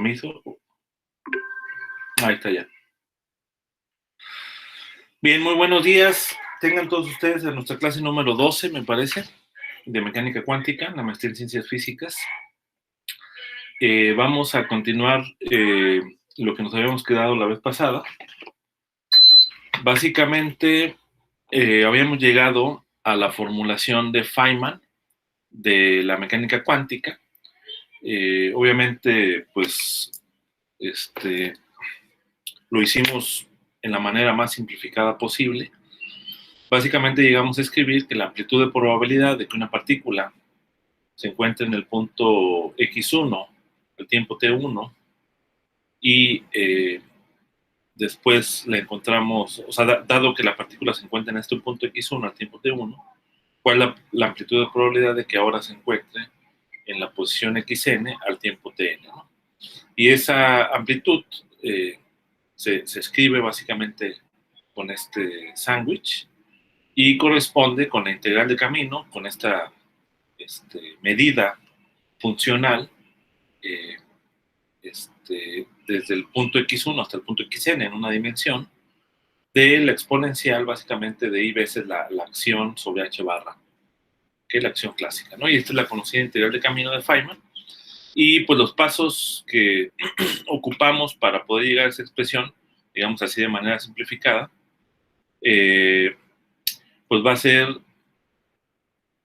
Permiso. Ahí está ya. Bien, muy buenos días. Tengan todos ustedes a nuestra clase número 12, me parece, de mecánica cuántica, la maestría en ciencias físicas. Vamos a continuar lo que nos habíamos quedado la vez pasada. Básicamente, habíamos llegado a la formulación de Feynman de la mecánica cuántica. Obviamente, pues, lo hicimos en la manera más simplificada posible. Básicamente llegamos a escribir que la amplitud de probabilidad de que una partícula se encuentre en el punto x1, el tiempo t1, y después la encontramos, o sea, dado que la partícula se encuentra en este punto x1 al tiempo t1, ¿cuál es la amplitud de probabilidad de que ahora se encuentre en la posición xn al tiempo tn, ¿no? Y esa amplitud se escribe básicamente con este sándwich y corresponde con la integral de camino, con esta medida funcional desde el punto x1 hasta el punto xn en una dimensión, de la exponencial básicamente de i veces la acción sobre h barra, que es la acción clásica, ¿no? Y esta es la conocida integral de camino de Feynman. Y pues los pasos que ocupamos para poder llegar a esa expresión, digamos así de manera simplificada, pues va a ser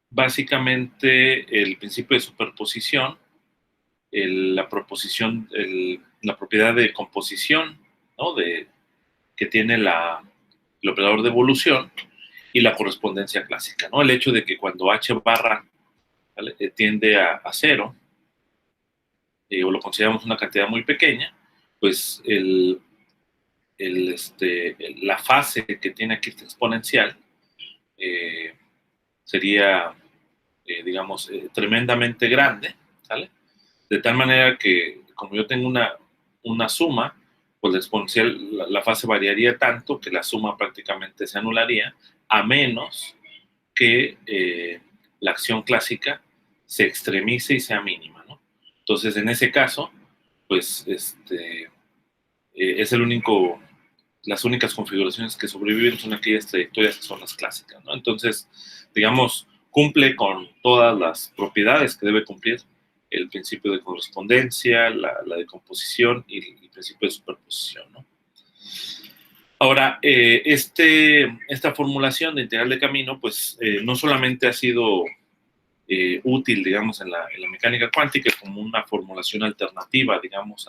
básicamente el principio de superposición, la propiedad de composición, ¿no? Que tiene el operador de evolución y la correspondencia clásica, ¿no? El hecho de que cuando h barra, ¿vale?, tiende a cero, o lo consideramos una cantidad muy pequeña, pues la fase que tiene aquí esta exponencial sería, digamos, tremendamente grande, ¿sale? De tal manera que, como yo tengo una suma, pues la exponencial, la fase variaría tanto que la suma prácticamente se anularía, a menos que la acción clásica se extremice y sea mínima, ¿no? Entonces, en ese caso, pues, es las únicas configuraciones que sobreviven son aquellas trayectorias que son las clásicas, ¿no? Entonces, digamos, cumple con todas las propiedades que debe cumplir el principio de correspondencia, la de composición y el principio de superposición, ¿no? Ahora, esta formulación de integral de camino, pues, no solamente ha sido útil, digamos, en la mecánica cuántica como una formulación alternativa, digamos,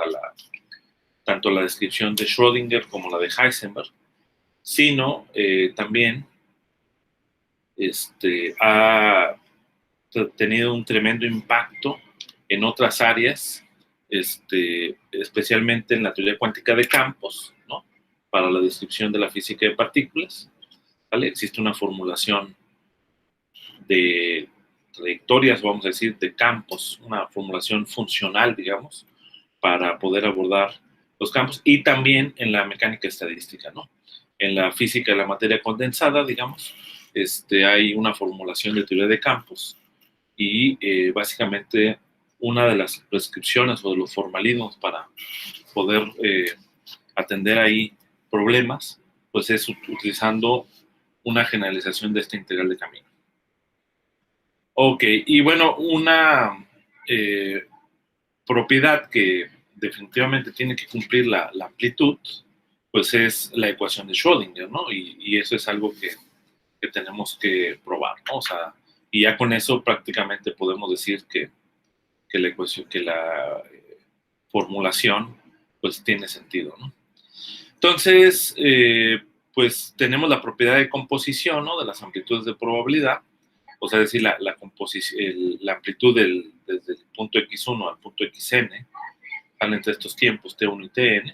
tanto a la descripción de Schrödinger como la de Heisenberg, sino también ha tenido un tremendo impacto en otras áreas, especialmente en la teoría cuántica de campos, ¿no?, para la descripción de la física de partículas, ¿vale? Existe una formulación de trayectorias, vamos a decir, de campos, una formulación funcional, digamos, para poder abordar los campos, y también en la mecánica estadística, ¿no? En la física de la materia condensada, digamos, hay una formulación de teoría de campos y básicamente una de las prescripciones o de los formalismos para poder atender ahí problemas, pues es utilizando una generalización de esta integral de camino. Ok, y bueno, una propiedad que definitivamente tiene que cumplir la amplitud, pues es la ecuación de Schrödinger, ¿no? Y eso es algo que tenemos que probar, ¿no? O sea, y ya con eso prácticamente podemos decir que la ecuación, que la formulación, pues tiene sentido, ¿no? Entonces, pues tenemos la propiedad de composición, ¿no?, de las amplitudes de probabilidad, o sea, es decir, la amplitud desde el punto x1 al punto xn, entre estos tiempos t1 y tn,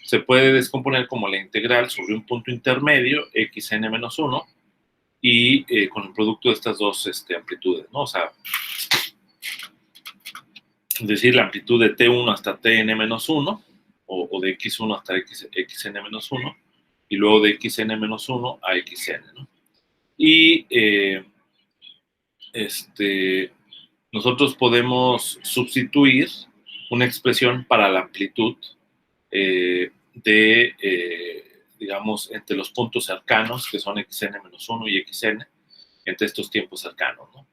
se puede descomponer como la integral sobre un punto intermedio, xn menos 1, y con el producto de estas dos amplitudes, ¿no? O sea, es decir, la amplitud de t1 hasta tn menos 1, o de x1 hasta xn menos 1, y luego de xn menos 1 a xn, ¿no? Y nosotros podemos sustituir una expresión para la amplitud digamos, entre los puntos cercanos, que son xn-1 y xn, entre estos tiempos cercanos, ¿no?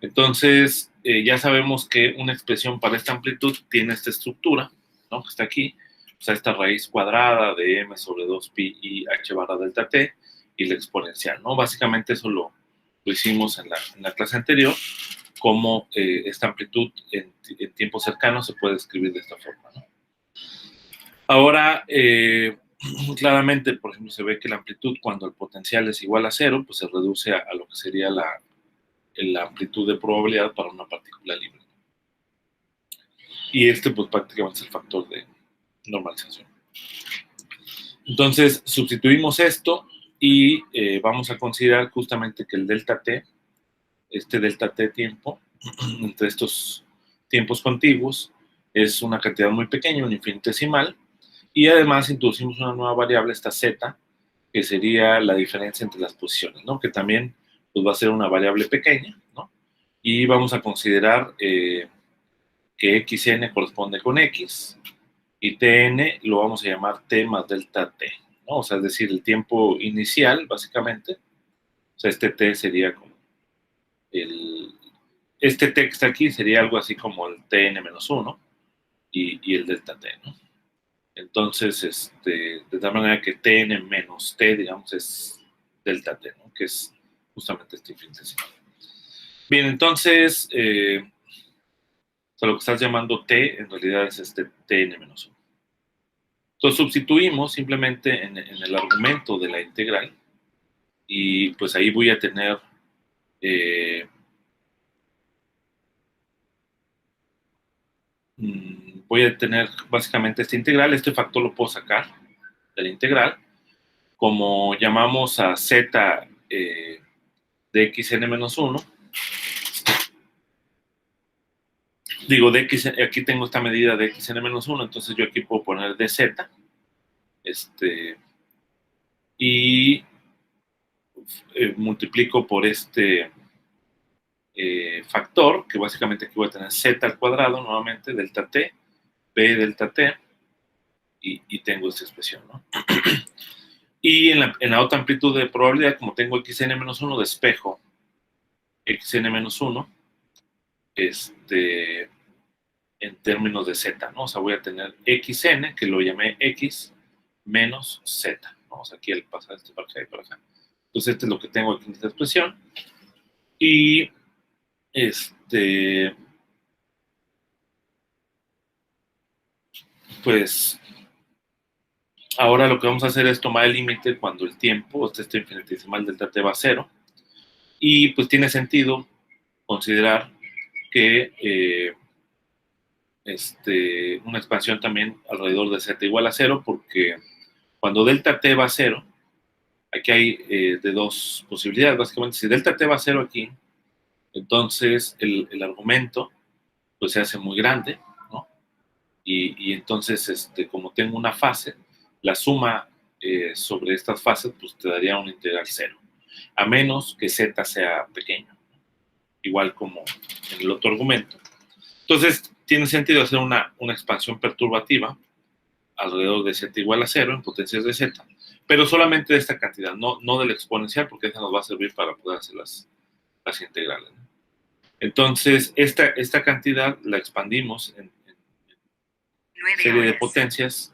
Entonces, ya sabemos que una expresión para esta amplitud tiene esta estructura, ¿no? Que está aquí, o sea, esta raíz cuadrada de m sobre 2pi y h barra delta t y la exponencial, ¿no? Básicamente eso lo hicimos en la clase anterior, cómo esta amplitud en tiempos cercanos se puede escribir de esta forma, ¿no? Ahora, claramente, por ejemplo, se ve que la amplitud cuando el potencial es igual a 0, pues se reduce a lo que sería la amplitud de probabilidad para una partícula libre. Y pues prácticamente es el factor de normalización. Entonces, sustituimos esto y vamos a considerar justamente que el delta t, este delta t tiempo, entre estos tiempos contiguos, es una cantidad muy pequeña, un infinitesimal, y además introducimos una nueva variable, esta z, que sería la diferencia entre las posiciones, ¿no? Que también pues, va a ser una variable pequeña, ¿no? Y vamos a considerar que xn corresponde con x, y tn lo vamos a llamar t más delta t, ¿no? O sea, es decir, el tiempo inicial, básicamente. O sea, este t sería como este t que está aquí sería algo así como el tn-1 y el delta t, ¿no? Entonces, de tal manera que tn menos t, digamos, es delta t, ¿no? Que es justamente este infinitesimal. Bien, entonces, o sea, lo que estás llamando t, en realidad es este tn-1. Entonces, sustituimos simplemente en el argumento de la integral y pues ahí voy a tener básicamente esta integral. Este factor lo puedo sacar de la integral. Como llamamos a z de xn-1, digo, aquí tengo esta medida de xn-1, entonces yo aquí puedo poner dz, y multiplico por este factor, que básicamente aquí voy a tener z al cuadrado, nuevamente, delta t, b delta t, y tengo esta expresión, ¿no? Y en la otra amplitud de probabilidad, como tengo xn-1, despejo xn-1, en términos de z, ¿no? O sea, voy a tener xn, que lo llamé x, menos z, ¿no? O sea, aquí al pasar para acá y para acá. Entonces, este es lo que tengo aquí en esta expresión. Y, pues, ahora lo que vamos a hacer es tomar el límite cuando el tiempo, este infinitesimal delta t va a 0. Y, pues, tiene sentido considerar que una expansión también alrededor de z igual a 0, porque cuando delta t va a 0, aquí hay de dos posibilidades, básicamente. Si delta t va a 0 aquí, entonces el argumento pues se hace muy grande, ¿no? Y entonces, como tengo una fase, la suma sobre estas fases pues te daría una integral 0, a menos que z sea pequeño, igual como en el otro argumento. Entonces, tiene sentido hacer una expansión perturbativa alrededor de z igual a 0 en potencias de z, pero solamente de esta cantidad, no de la exponencial, porque esa nos va a servir para poder hacer las integrales, ¿no? Entonces, esta cantidad la expandimos en serie de potencias,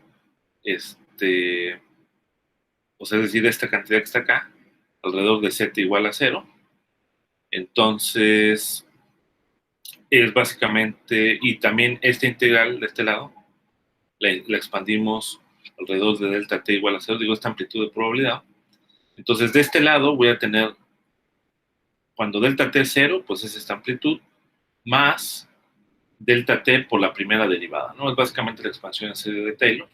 o sea, es decir, esta cantidad que está acá, alrededor de z igual a 0. Entonces, es básicamente, y también esta integral de este lado, la expandimos alrededor de delta t igual a 0, digo, esta amplitud de probabilidad. Entonces, de este lado voy a tener, cuando delta t es 0, pues es esta amplitud, más delta t por la primera derivada, ¿no? Es básicamente la expansión en serie de Taylor.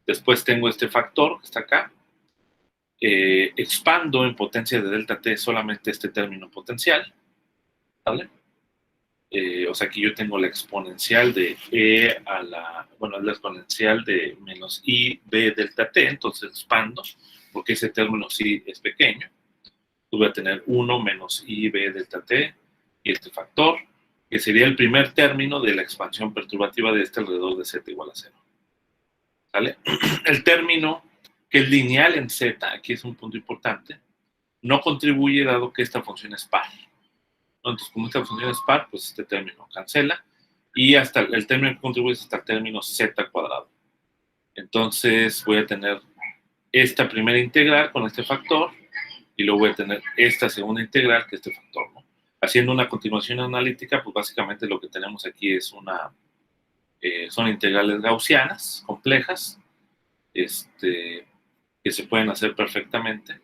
Después tengo este factor que está acá. Expando en potencia de delta t solamente este término potencial, ¿vale? O sea, aquí yo tengo la exponencial de es la exponencial de menos i b delta t, entonces expando, porque ese término sí es pequeño. Voy a tener 1 menos i b delta t y este factor, que sería el primer término de la expansión perturbativa de este alrededor de z igual a 0. ¿Sale? El término que es lineal en z, aquí es un punto importante, no contribuye dado que esta función es par. Entonces, como esta función es par, pues este término cancela y hasta el término que contribuye es hasta el término z cuadrado. Entonces voy a tener esta primera integral con este factor y luego voy a tener esta segunda integral que es este factor, ¿no? Haciendo una continuación analítica, pues básicamente lo que tenemos aquí es son integrales gaussianas complejas que se pueden hacer perfectamente.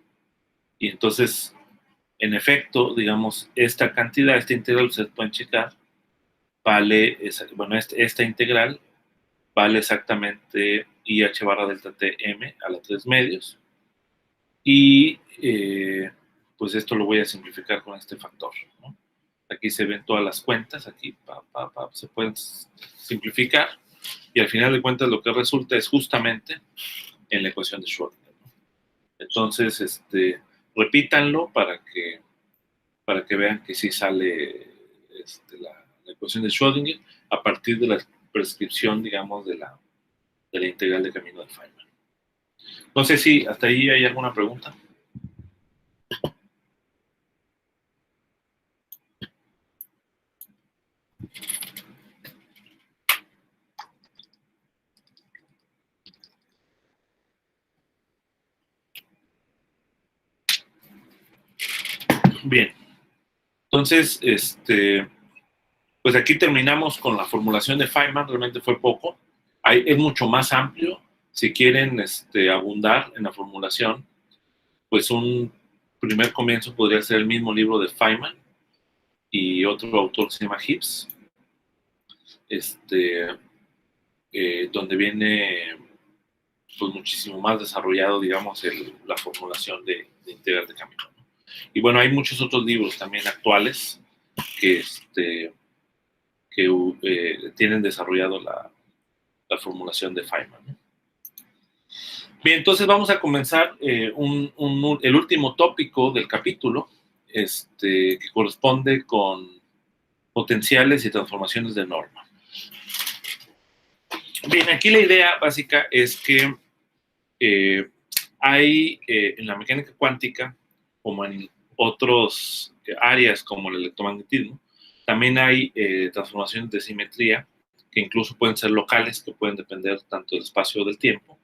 Y entonces, en efecto, digamos, esta cantidad, esta integral, ustedes pueden checar, vale, bueno, esta integral vale exactamente IH barra delta T M a la 3 medios. Y pues esto lo voy a simplificar con este factor, ¿no? Aquí se ven todas las cuentas, aquí se pueden simplificar y al final de cuentas lo que resulta es justamente en la ecuación de Schrödinger, ¿no? Entonces, repítanlo para que vean que sí sale la ecuación de Schrödinger a partir de la prescripción, digamos, de la integral de camino de Feynman. No sé si hasta ahí hay alguna pregunta. Bien, entonces, pues aquí terminamos con la formulación de Feynman, realmente fue poco. Es mucho más amplio. Si quieren abundar en la formulación, pues un primer comienzo podría ser el mismo libro de Feynman y otro autor que se llama Gibbs, donde viene pues muchísimo más desarrollado, digamos, la formulación de integral de camino, ¿no? Y bueno, hay muchos otros libros también actuales que, tienen desarrollado la formulación de Feynman, ¿no? Bien, entonces vamos a comenzar el último tópico del capítulo, que corresponde con potenciales y transformaciones de norma. Bien, aquí la idea básica es que hay en la mecánica cuántica, como en otras áreas como el electromagnetismo, también hay transformaciones de simetría que incluso pueden ser locales, que pueden depender tanto del espacio o del tiempo,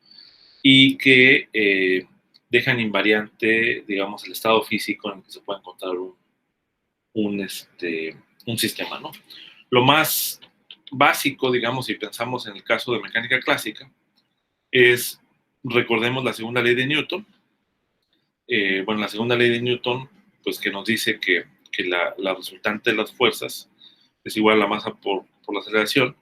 y que dejan invariante, digamos, el estado físico en el que se puede encontrar un sistema, ¿no? Lo más básico, digamos, si pensamos en el caso de mecánica clásica, es, recordemos la segunda ley de Newton. Bueno, la segunda ley de Newton, pues que nos dice que la resultante de las fuerzas es igual a la masa por la aceleración.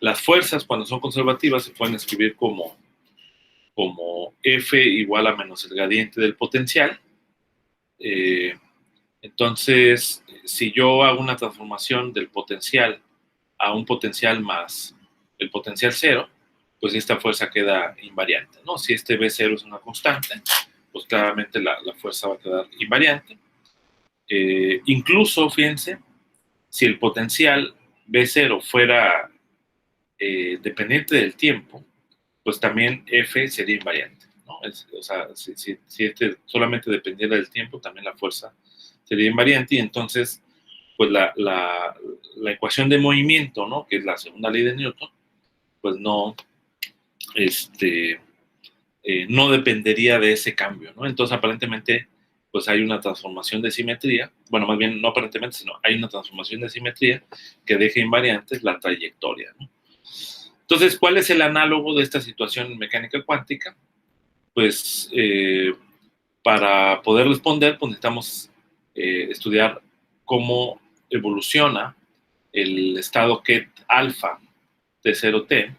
Las fuerzas, cuando son conservativas, se pueden escribir como F igual a menos el gradiente del potencial. Entonces, si yo hago una transformación del potencial a un potencial más el potencial cero, pues esta fuerza queda invariante, ¿no? Si este V0 es una constante, pues claramente la fuerza va a quedar invariante. Incluso, fíjense, si el potencial V0 fuera dependiente del tiempo, pues también F sería invariante, ¿no? O sea, si solamente dependiera del tiempo, también la fuerza sería invariante y entonces, pues la ecuación de movimiento, ¿no? Que es la segunda ley de Newton, pues no dependería de ese cambio, ¿no? Entonces, aparentemente, pues hay una transformación de simetría, bueno, más bien no aparentemente, sino hay una transformación de simetría que deja invariantes la trayectoria, ¿no? Entonces, ¿cuál es el análogo de esta situación en mecánica cuántica? Pues para poder responder, pues necesitamos estudiar cómo evoluciona el estado ket alfa T0T,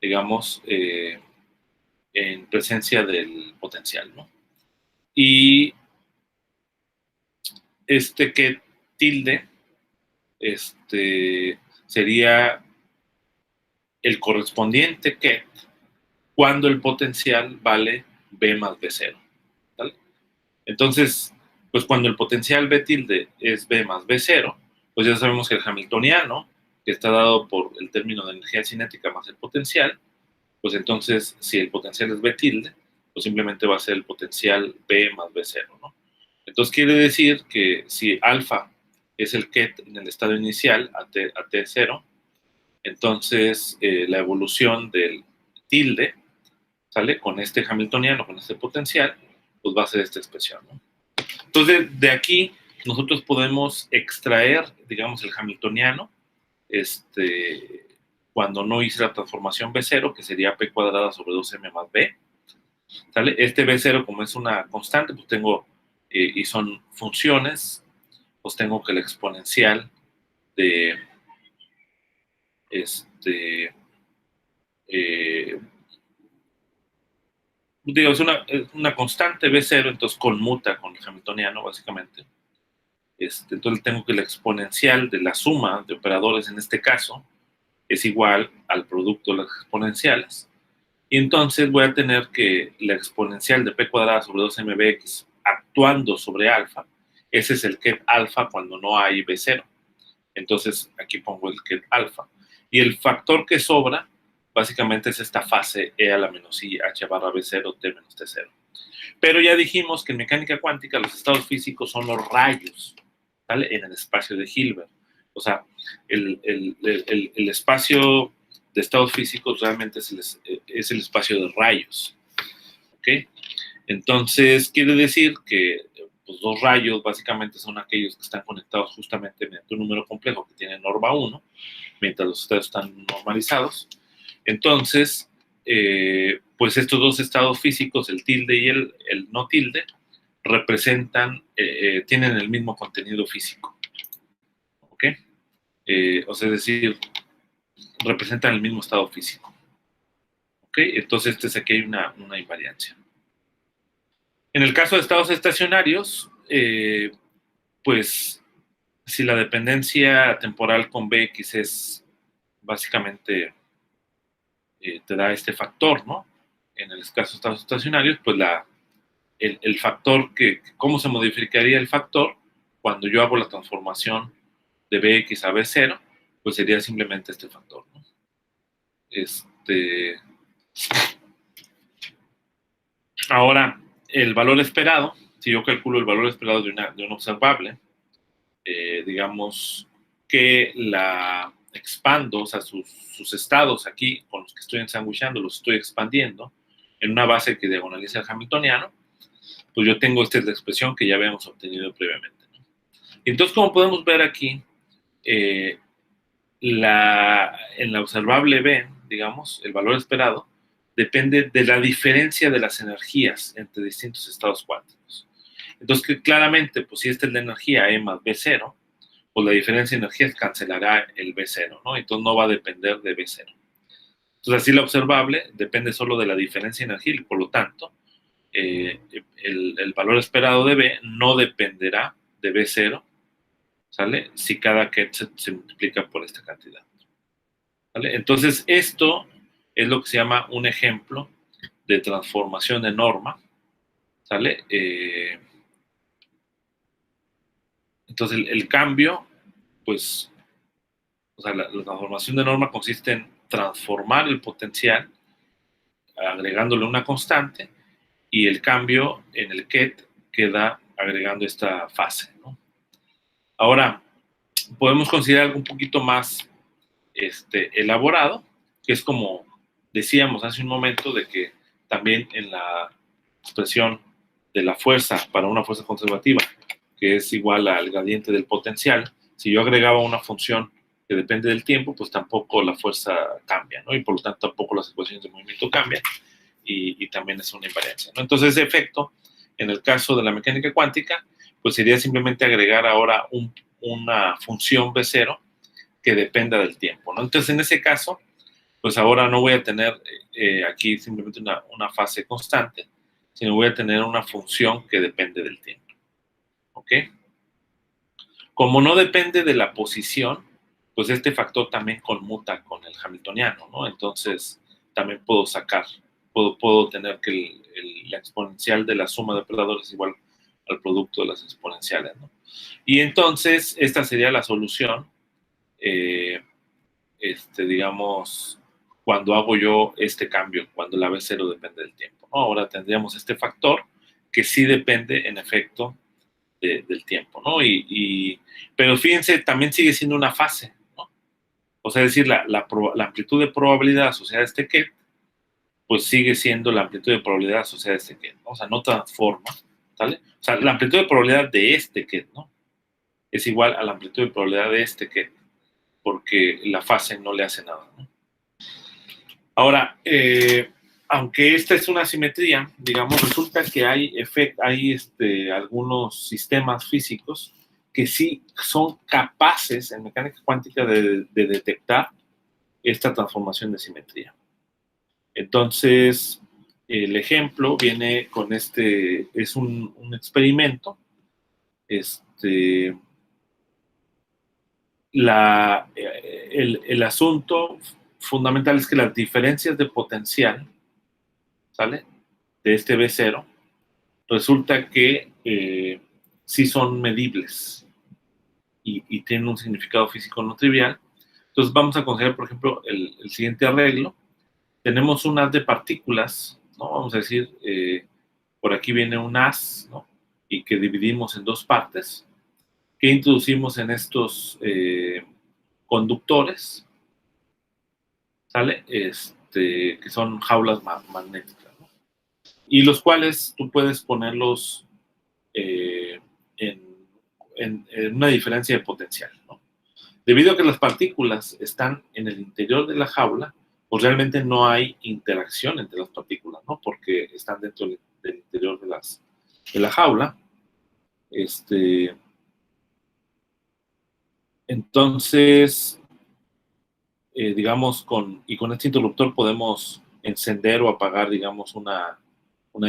digamos, en presencia del potencial, ¿no? Y ket tilde sería el correspondiente ket cuando el potencial vale B más B0, ¿vale? Entonces, pues cuando el potencial B tilde es B más B0, pues ya sabemos que el hamiltoniano, que está dado por el término de energía cinética más el potencial, pues entonces, si el potencial es B tilde, pues simplemente va a ser el potencial B más B0, ¿no? Entonces quiere decir que si alfa es el ket en el estado inicial a T0, entonces la evolución del tilde, ¿sale? Con este hamiltoniano, con este potencial, pues va a ser esta expresión, ¿no? Entonces, de aquí nosotros podemos extraer, digamos, el hamiltoniano, cuando no hice la transformación B0, que sería P cuadrada sobre 2M más B, ¿sale? Este B0, como es una constante, pues tengo, y son funciones, pues tengo que la exponencial de, eh, digo, es una constante B0, entonces conmuta con el hamiltoniano, básicamente. Entonces tengo que la exponencial de la suma de operadores en este caso es igual al producto de las exponenciales. Y entonces voy a tener que la exponencial de p cuadrada sobre 2mbx actuando sobre alfa, ese es el ket alfa cuando no hay B0. Entonces aquí pongo el ket alfa. Y el factor que sobra básicamente es esta fase E a la menos I h barra B0 T menos T0. Pero ya dijimos que en mecánica cuántica los estados físicos son los rayos, ¿vale? En el espacio de Hilbert. O sea, el espacio de estados físicos realmente es el espacio de rayos, ¿ok? Entonces, quiere decir que los dos rayos básicamente son aquellos que están conectados justamente mediante un número complejo que tiene norma 1, mientras los estados están normalizados. Entonces, pues estos dos estados físicos, el tilde y el no tilde, representan, tienen el mismo contenido físico, ¿ok? O sea, es decir, representan el mismo estado físico, ¿ok? Entonces, aquí hay una invariancia. En el caso de estados estacionarios, pues, si la dependencia temporal con Bx es básicamente, te da este factor, ¿no? En el caso de estados estacionarios, pues el factor ¿cómo se modificaría el factor cuando yo hago la transformación de Bx a B0? Pues sería simplemente este factor, ¿no? Ahora, el valor esperado, si yo calculo el valor esperado de un observable, digamos que la expando, o sea, sus estados aquí, con los que estoy ensanguchando, los estoy expandiendo en una base que diagonaliza el hamiltoniano, pues yo tengo esta es la expresión que ya habíamos obtenido previamente, ¿no? Y entonces, como podemos ver aquí, en la observable B, digamos, el valor esperado, depende de la diferencia de las energías entre distintos estados cuánticos. Entonces, que claramente, pues si esta es la energía E más B0, pues la diferencia de energías cancelará el B0, ¿no? Entonces no va a depender de B0. Entonces, así la observable depende solo de la diferencia de energía y, por lo tanto, el valor esperado de B no dependerá de B0, ¿sale? Si cada ket se multiplica por esta cantidad, ¿vale? Entonces, esto es lo que se llama un ejemplo de transformación de norma, ¿sale? Entonces, el cambio, pues, o sea, la transformación de norma consiste en transformar el potencial agregándole una constante y el cambio en el ket queda agregando esta fase, ¿no? Ahora, podemos considerar algo un poquito más elaborado, que es como decíamos hace un momento, de que también en la expresión de la fuerza para una fuerza conservativa, que es igual al gradiente del potencial, si yo agregaba una función que depende del tiempo, pues tampoco la fuerza cambia, ¿no? Y por lo tanto tampoco las ecuaciones de movimiento cambian y también es una invariancia, ¿no? Entonces ese efecto, en el caso de la mecánica cuántica, pues sería simplemente agregar ahora una función B0 que dependa del tiempo, ¿no? Entonces, en ese caso, pues ahora no voy a tener aquí simplemente una fase constante, sino voy a tener una función que depende del tiempo, ¿ok? Como no depende de la posición, pues este factor también conmuta con el hamiltoniano, ¿no? Entonces, también puedo tener que la exponencial de la suma de operadores es igual al producto de las exponenciales, ¿no? Y entonces, esta sería la solución, digamos, cuando hago yo este cambio, cuando la B0 depende del tiempo, ¿no? Ahora tendríamos este factor que sí depende, en efecto, del tiempo, ¿no? Pero fíjense, también sigue siendo una fase, ¿no? O sea, es decir, la amplitud de probabilidad asociada a este ket, pues sigue siendo la amplitud de probabilidad asociada a este ket, ¿no? O sea, no transforma, ¿sale? O sea, la amplitud de probabilidad de este ket, ¿no? Es igual a la amplitud de probabilidad de este ket, porque la fase no le hace nada, ¿no? Ahora, aunque esta es una simetría, digamos, resulta que hay algunos sistemas físicos que sí son capaces en mecánica cuántica de detectar esta transformación de simetría. Entonces, el ejemplo viene con es un experimento. El asunto fundamental es que las diferencias de potencial, ¿sale? De este B0, resulta que sí son medibles y tienen un significado físico no trivial. Entonces vamos a considerar, por ejemplo, el siguiente arreglo. Tenemos un haz de partículas, ¿no? Vamos a decir, por aquí viene un haz, ¿no? Y que dividimos en dos partes, que introducimos en estos conductores, ¿sale? Que son jaulas magnéticas, ¿no? Y los cuales tú puedes ponerlos en, en una diferencia de potencial, ¿no? Debido a que las partículas están en el interior de la jaula, pues realmente no hay interacción entre las partículas, ¿no? Porque están dentro del interior de la jaula. Entonces, digamos, con este interruptor podemos encender o apagar, digamos, una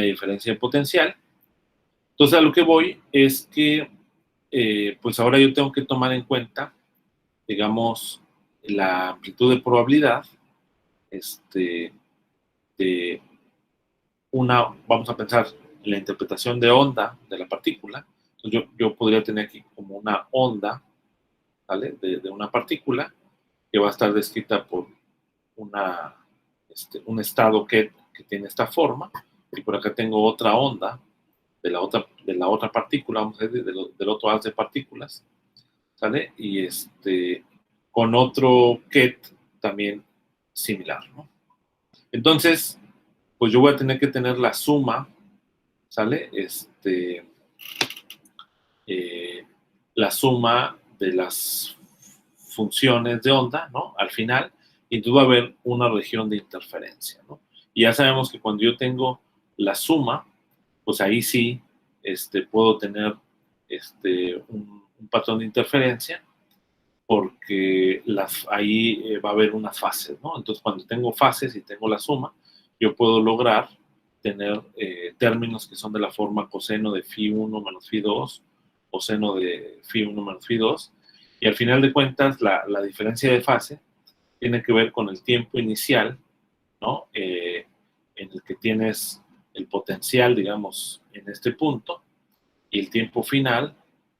diferencia de potencial. Entonces, a lo que voy es que, pues ahora yo tengo que tomar en cuenta, digamos, la amplitud de probabilidad de vamos a pensar en la interpretación de onda de la partícula. Entonces, yo podría tener aquí como una onda, ¿vale? De una partícula que va a estar descrita por un estado que tiene esta forma, y por acá tengo otra onda de la otra partícula, vamos a decir, del otro haz de partículas, ¿sale? Y con otro ket también similar, ¿no? Entonces, pues yo voy a tener que tener la suma, ¿sale? La suma de las funciones de onda, ¿no? Al final, y entonces va a haber una región de interferencia, ¿no? Y ya sabemos que cuando yo tengo la suma, pues ahí sí puedo tener un patrón de interferencia, porque ahí va a haber unas fases, ¿no? Entonces, cuando tengo fases y tengo la suma, yo puedo lograr tener términos que son de la forma coseno de phi1 menos phi2, o seno de phi1 menos phi2, y al final de cuentas, la diferencia de fase tiene que ver con el tiempo inicial, ¿no? En el que tienes el potencial, digamos, en este punto, y el tiempo final,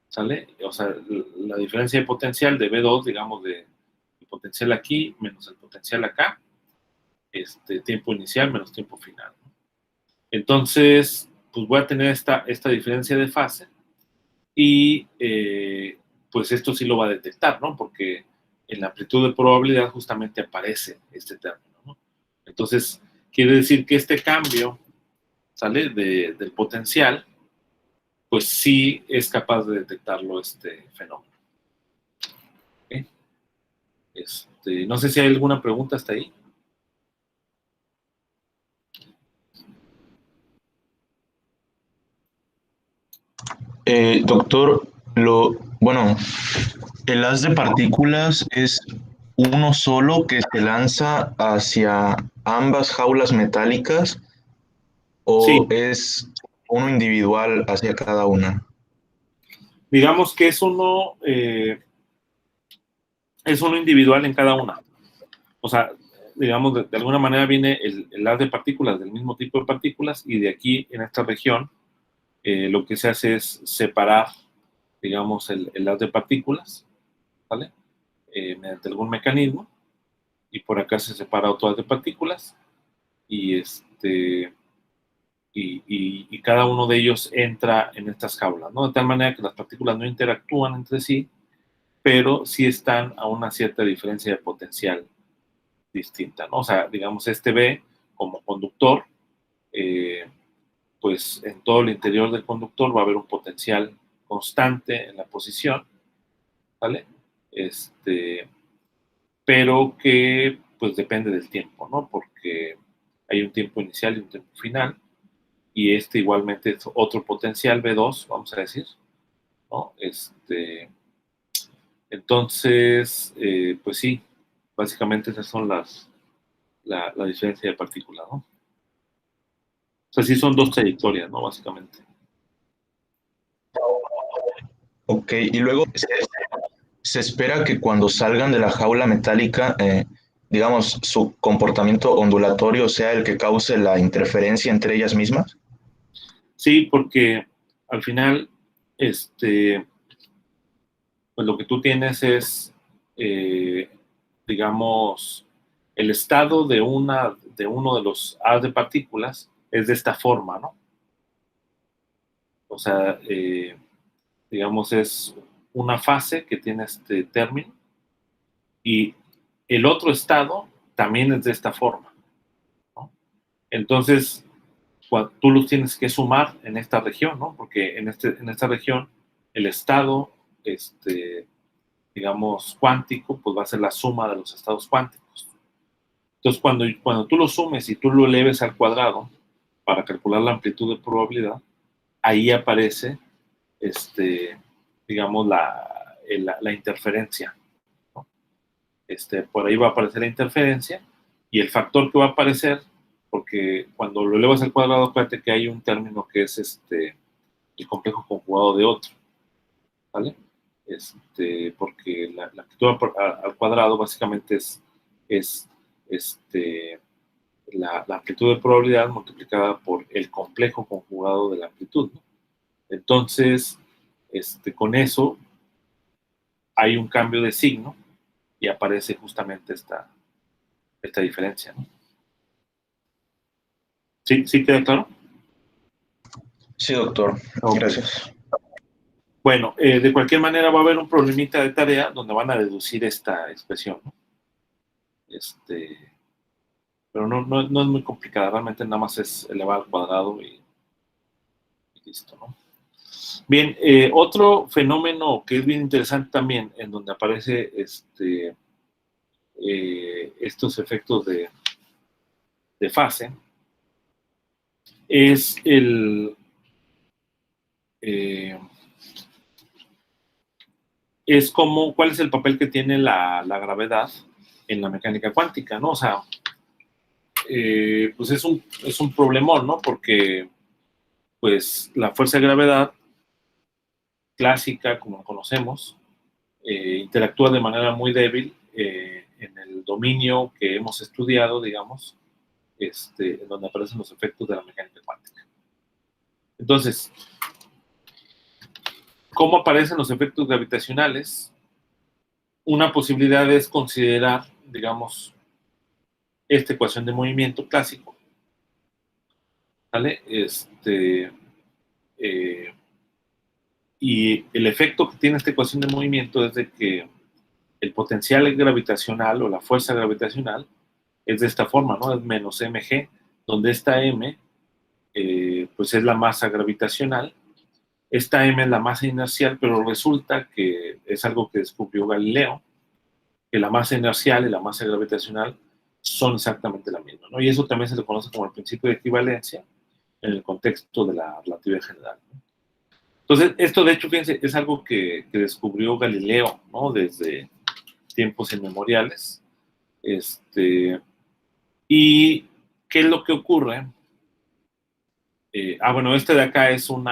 ¿sale? O sea, la diferencia de potencial de B2, digamos, de el potencial aquí menos el potencial acá, tiempo inicial menos tiempo final, ¿no? Entonces, pues voy a tener esta diferencia de fase, y pues esto sí lo va a detectar, ¿no? Porque en la amplitud de probabilidad justamente aparece este término, ¿no? Entonces, quiere decir que este cambio, ¿sale? Del potencial, pues sí es capaz de detectarlo este fenómeno. ¿Okay? No sé si hay alguna pregunta hasta ahí. Doctor, bueno, el haz de partículas es uno solo que se lanza hacia ambas jaulas metálicas, o Sí, es uno individual hacia cada una. digamos que es uno individual en cada una. O sea, digamos, de alguna manera viene el haz de partículas del mismo tipo de partículas, y de aquí, en esta región, lo que se hace es separar digamos, el haz de partículas, ¿vale? Mediante algún mecanismo, y por acá se separa otro haz de partículas, y, y cada uno de ellos entra en estas jaulas, ¿no? De tal manera que las partículas no interactúan entre sí, pero sí están a una cierta diferencia de potencial distinta, ¿no? O sea, digamos, este B como conductor, eh, pues en todo el interior del conductor va a haber un potencial constante en la posición, ¿vale? Pero que pues depende del tiempo, ¿no? Porque hay un tiempo inicial y un tiempo final, y este igualmente es otro potencial B2, vamos a decir, ¿no? Entonces, pues sí, básicamente esas son la diferencia de partículas, ¿no? O sea, sí son dos trayectorias, ¿no? Básicamente. Ok, y luego se espera que cuando salgan de la jaula metálica, digamos, su comportamiento ondulatorio sea el que cause la interferencia entre ellas mismas. Sí, porque al final, pues lo que tú tienes es, eh, digamos, el estado de uno de los haz de partículas es de esta forma, ¿no? O sea, digamos, es una fase que tiene este término, y el otro estado también es de esta forma, ¿no? Entonces, tú los tienes que sumar en esta región, ¿no? Porque en esta región el estado, digamos, cuántico, pues va a ser la suma de los estados cuánticos. Entonces, cuando tú lo sumes y tú lo eleves al cuadrado para calcular la amplitud de probabilidad, ahí aparece, digamos, la interferencia, ¿no? Por ahí va a aparecer la interferencia, y el factor que va a aparecer, porque cuando lo elevas al cuadrado, acuérdate que hay un término que es el complejo conjugado de otro, ¿vale? Porque la amplitud al cuadrado básicamente es la amplitud de probabilidad multiplicada por el complejo conjugado de la amplitud, ¿no? Entonces, con eso hay un cambio de signo y aparece justamente esta diferencia, ¿no? ¿Sí, sí queda claro? Sí, doctor. Ok. Gracias. Bueno, de cualquier manera va a haber un problemita de tarea donde van a deducir esta expresión, ¿no? Pero no es muy complicada, realmente nada más es elevar al cuadrado y listo, ¿no? Bien, otro fenómeno que es bien interesante también, en donde aparece estos efectos de fase, es eh, es como, cuál es el papel que tiene la gravedad en la mecánica cuántica, ¿no? O sea, pues es un problemón, ¿no? Porque, pues, la fuerza de gravedad clásica, como conocemos, interactúa de manera muy débil en el dominio que hemos estudiado, digamos, en donde aparecen los efectos de la mecánica cuántica. Entonces, ¿cómo aparecen los efectos gravitacionales? Una posibilidad es considerar, digamos, esta ecuación de movimiento clásico, ¿vale? Eh, y el efecto que tiene esta ecuación de movimiento es de que el potencial gravitacional o la fuerza gravitacional es de esta forma, ¿no? Es menos mg, donde esta m, pues es la masa gravitacional, esta m es la masa inercial, pero resulta que es algo que descubrió Galileo, que la masa inercial y la masa gravitacional son exactamente la misma, ¿no? Y eso también se le conoce como el principio de equivalencia en el contexto de la relatividad general, ¿no? Entonces, esto de hecho, fíjense, es algo que descubrió Galileo, ¿no? Desde tiempos inmemoriales. ¿Y qué es lo que ocurre? Bueno, este de acá es un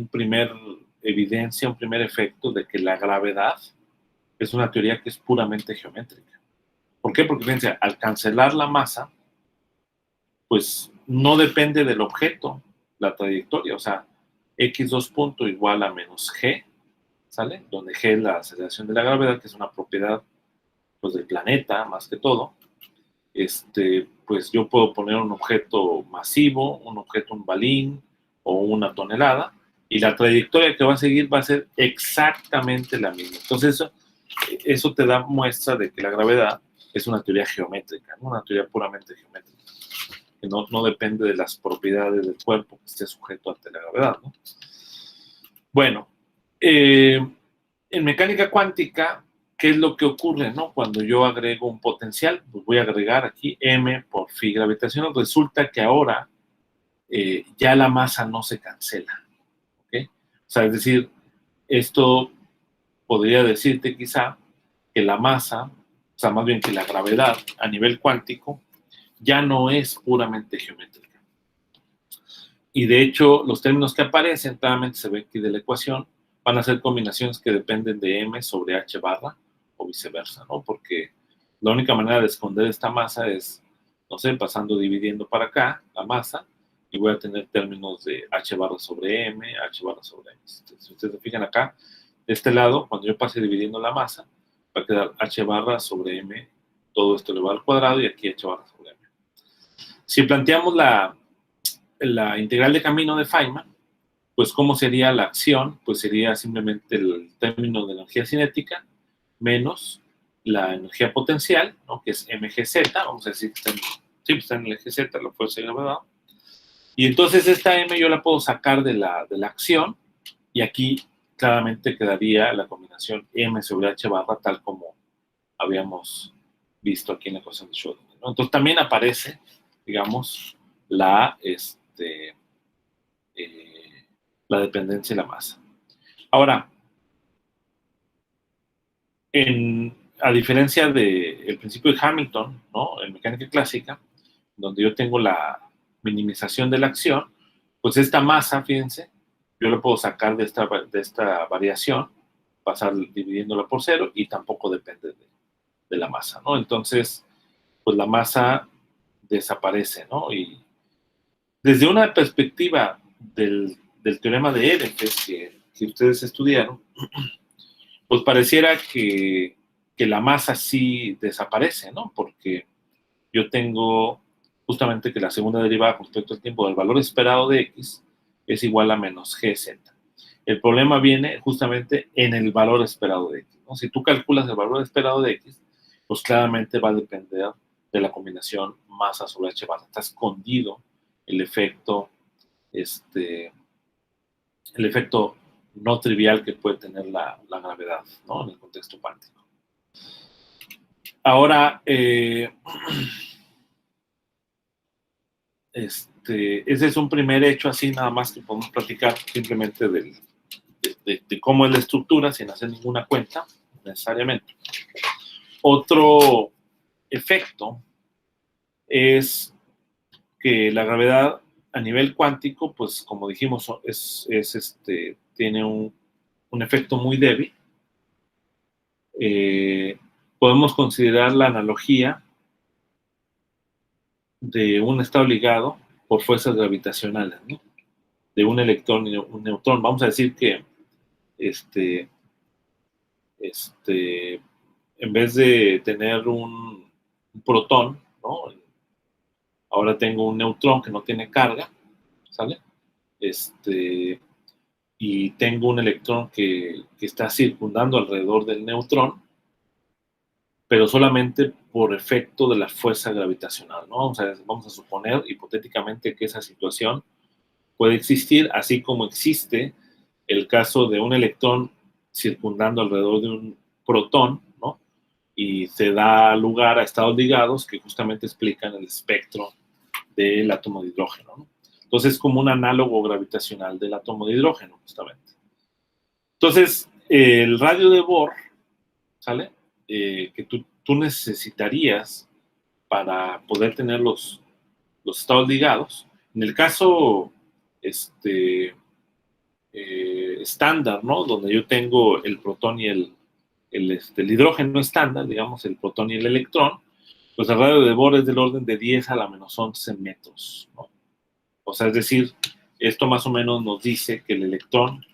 primer evidencia, un primer efecto de que la gravedad es una teoría que es puramente geométrica. ¿Por qué? Porque, fíjense, al cancelar la masa, pues no depende del objeto la trayectoria. O sea, x2 punto igual a menos g, ¿sale? Donde g es la aceleración de la gravedad, que es una propiedad, pues, del planeta, más que todo. Pues yo puedo poner un objeto masivo, un objeto, un balín o una tonelada, y la trayectoria que va a seguir va a ser exactamente la misma. Entonces, eso te da muestra de que la gravedad es una teoría geométrica, ¿no? Una teoría puramente geométrica, que no depende de las propiedades del cuerpo que esté sujeto ante la gravedad, ¿no? Bueno, en mecánica cuántica, ¿qué es lo que ocurre, no? Cuando yo agrego un potencial, pues voy a agregar aquí m por phi gravitacional. Resulta que ahora ya la masa no se cancela, ¿ok? O sea, es decir, esto podría decirte quizá que la masa, o sea, más bien que la gravedad a nivel cuántico ya no es puramente geométrica. Y de hecho, los términos que aparecen, claramente se ve aquí de la ecuación, van a ser combinaciones que dependen de m sobre h barra o viceversa, ¿no? Porque la única manera de esconder esta masa es, no sé, pasando, dividiendo para acá la masa, y voy a tener términos de h barra sobre m, h barra sobre m. Si ustedes se fijan acá, de este lado, cuando yo pase dividiendo la masa, va a quedar h barra sobre m, todo esto elevado al cuadrado, y aquí h barra sobre m. Si planteamos la integral de camino de Feynman, pues ¿cómo sería la acción? Pues sería simplemente el término de energía cinética menos la energía potencial, ¿no? Que es mgz, vamos a decir que está en el eje z, la fuerza de gravedad. Y entonces esta m yo la puedo sacar de la acción, y aquí claramente quedaría la combinación m sobre h barra, tal como habíamos visto aquí en la ecuación de Schrödinger, ¿no? Entonces también aparece, digamos, la dependencia de la masa. Ahora, a diferencia del principio de Hamilton, ¿no? En mecánica clásica, donde yo tengo la minimización de la acción, pues esta masa, fíjense, yo la puedo sacar de esta variación, pasar dividiéndola por cero, y tampoco depende de la masa, ¿no? Entonces, pues la masa desaparece, ¿no? Y desde una perspectiva del teorema de Ehrenfest que ustedes estudiaron, pues pareciera que la masa sí desaparece, ¿no? Porque yo tengo justamente que la segunda derivada con respecto al tiempo del valor esperado de x es igual a menos gz. El problema viene justamente en el valor esperado de x, ¿no? Si tú calculas el valor esperado de x, pues claramente va a depender de la combinación masa sobre h barra. Está escondido el efecto no trivial que puede tener la gravedad, ¿no? En el contexto cuántico. Ahora, ese es un primer hecho así, nada más, que podemos platicar simplemente de cómo es la estructura, sin hacer ninguna cuenta, necesariamente. Otro efecto es que la gravedad a nivel cuántico, pues como dijimos, tiene un efecto muy débil. Podemos considerar la analogía de un estado ligado por fuerzas gravitacionales, ¿no? De un electrón y un neutrón. Vamos a decir que en vez de tener un protón, ¿no? Ahora tengo un neutrón que no tiene carga, ¿sale? Y tengo un electrón que está circundando alrededor del neutrón, pero solamente por efecto de la fuerza gravitacional, ¿no? Vamos a suponer hipotéticamente que esa situación puede existir, así como existe el caso de un electrón circundando alrededor de un protón, ¿no? Y se da lugar a estados ligados que justamente explican el espectro del átomo de hidrógeno, ¿no? Entonces es como un análogo gravitacional del átomo de hidrógeno, justamente. Entonces, el radio de Bohr, ¿sale? Que tú necesitarías para poder tener los estados ligados. En el caso estándar, ¿no? Donde yo tengo el protón y el hidrógeno estándar, digamos, el protón y el electrón, pues el radio de Bohr es del orden de 10 a la menos 11 metros, ¿no? O sea, es decir, Esto más o menos nos dice que el electrón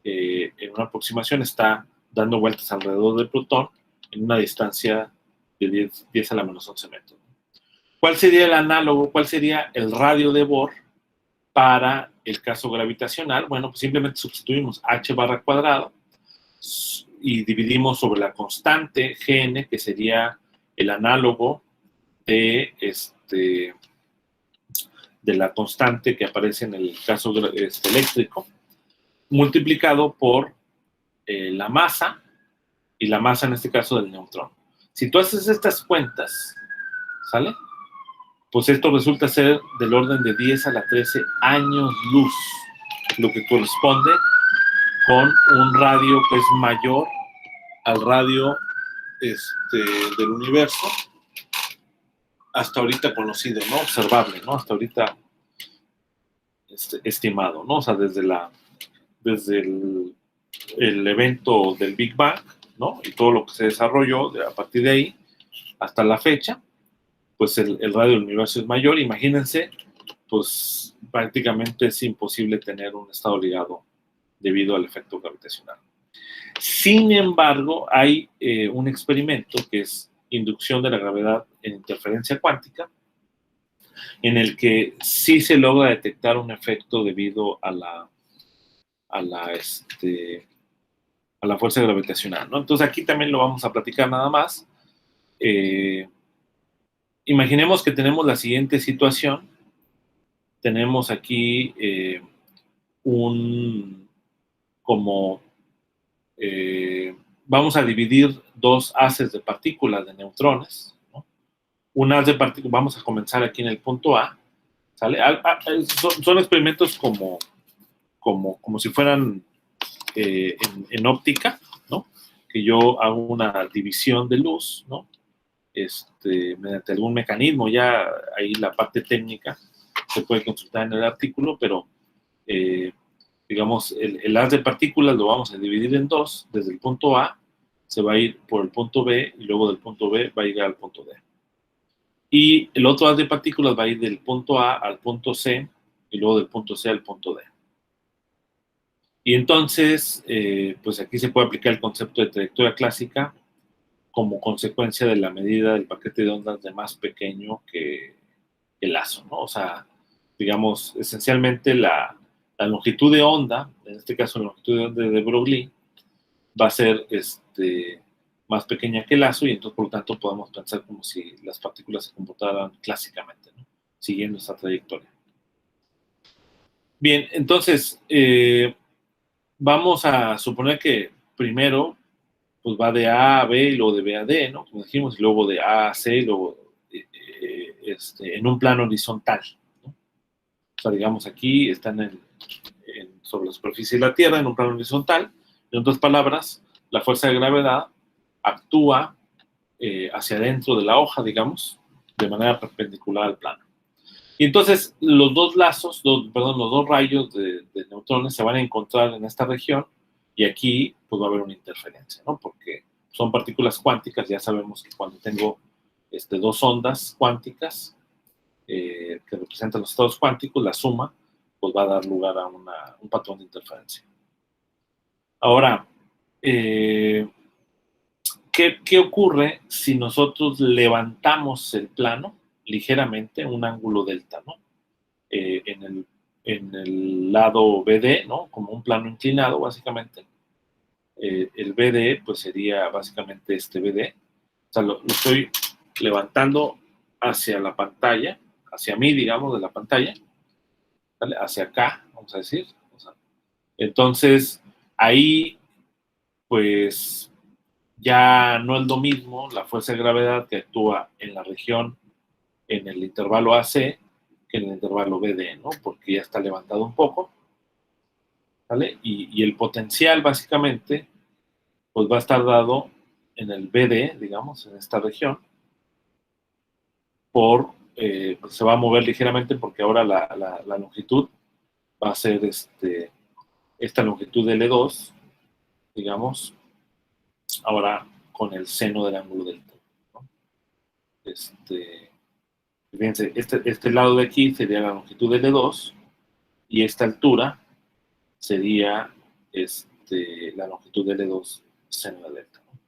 en una aproximación está dando vueltas alrededor del protón en una distancia de 10 a la menos 11 metros. ¿Cuál sería el análogo? ¿Cuál sería el radio de Bohr para el caso gravitacional? Bueno, pues simplemente sustituimos h barra cuadrado y dividimos sobre la constante Gn, que sería el análogo de, de la constante que aparece en el caso eléctrico, multiplicado por la masa, y la masa en este caso del neutrón. Si tú haces estas cuentas, ¿sale? Pues esto resulta ser del orden de 10 a la 13 años luz, lo que corresponde con un radio que es mayor al radio del universo hasta ahorita conocido, ¿no? Observable, ¿no? Hasta ahorita estimado, ¿no? O sea, desde el evento del Big Bang, ¿no? Y todo lo que se desarrolló a partir de ahí hasta la fecha, pues el radio del universo es mayor. Imagínense, pues prácticamente es imposible tener un estado ligado debido al efecto gravitacional. Sin embargo, hay un experimento que es inducción de la gravedad en interferencia cuántica, en el que sí se logra detectar un efecto debido a la fuerza gravitacional, ¿no? Entonces aquí también lo vamos a platicar nada más. Imaginemos que tenemos la siguiente situación. Tenemos aquí vamos a dividir dos haces de partículas de neutrones, ¿no? Un haz de partículas, vamos a comenzar aquí en el punto A, ¿sale? Son experimentos como si fueran en óptica, ¿no? Que yo hago una división de luz, ¿no? Mediante algún mecanismo, ya ahí la parte técnica se puede consultar en el artículo, pero digamos, el haz de partículas lo vamos a dividir en dos. Desde el punto A se va a ir por el punto B y luego del punto B va a llegar al punto D. Y el otro haz de partículas va a ir del punto A al punto C y luego del punto C al punto D. Y entonces, pues aquí se puede aplicar el concepto de trayectoria clásica como consecuencia de la medida del paquete de ondas de más pequeño que el lazo, ¿no? O sea, digamos, esencialmente la longitud de onda, en este caso la longitud de onda de Broglie, va a ser más pequeña que el lazo, y entonces por lo tanto podemos pensar como si las partículas se comportaran clásicamente, ¿no? Siguiendo esta trayectoria. Bien, entonces vamos a suponer que primero pues va de A a B y luego de B a D, ¿no? Como dijimos, y luego de A a C, y luego en un plano horizontal, ¿no? O sea, digamos, aquí están sobre la superficie de la Tierra, en un plano horizontal. En otras palabras, la fuerza de gravedad actúa hacia adentro de la hoja, digamos, de manera perpendicular al plano. Y entonces los dos rayos de neutrones se van a encontrar en esta región, y aquí pues va a haber una interferencia, ¿no? Porque son partículas cuánticas. Ya sabemos que cuando tengo dos ondas cuánticas que representan los estados cuánticos, la suma pues va a dar lugar a un patrón de interferencia. Ahora, ¿qué ocurre si nosotros levantamos el plano ligeramente, un ángulo delta, ¿no? En el lado BD, ¿no? Como un plano inclinado, básicamente. El BD, pues sería básicamente este BD. O sea, lo estoy levantando hacia la pantalla, hacia mí, digamos, de la pantalla, ¿vale? Hacia acá, vamos a decir. O sea, entonces, ahí, pues, ya no es lo mismo la fuerza de gravedad que actúa en la región, en el intervalo AC, que en el intervalo BD, ¿no? Porque ya está levantado un poco, ¿vale? Y el potencial, básicamente, pues va a estar dado en el BD, digamos, en esta región, pues se va a mover ligeramente porque ahora la longitud va a ser esta longitud de L2, digamos, ahora con el seno del ángulo delta, ¿no? Fíjense, este lado de aquí sería la longitud de L2, y esta altura sería la longitud de L2 seno de delta, ¿no?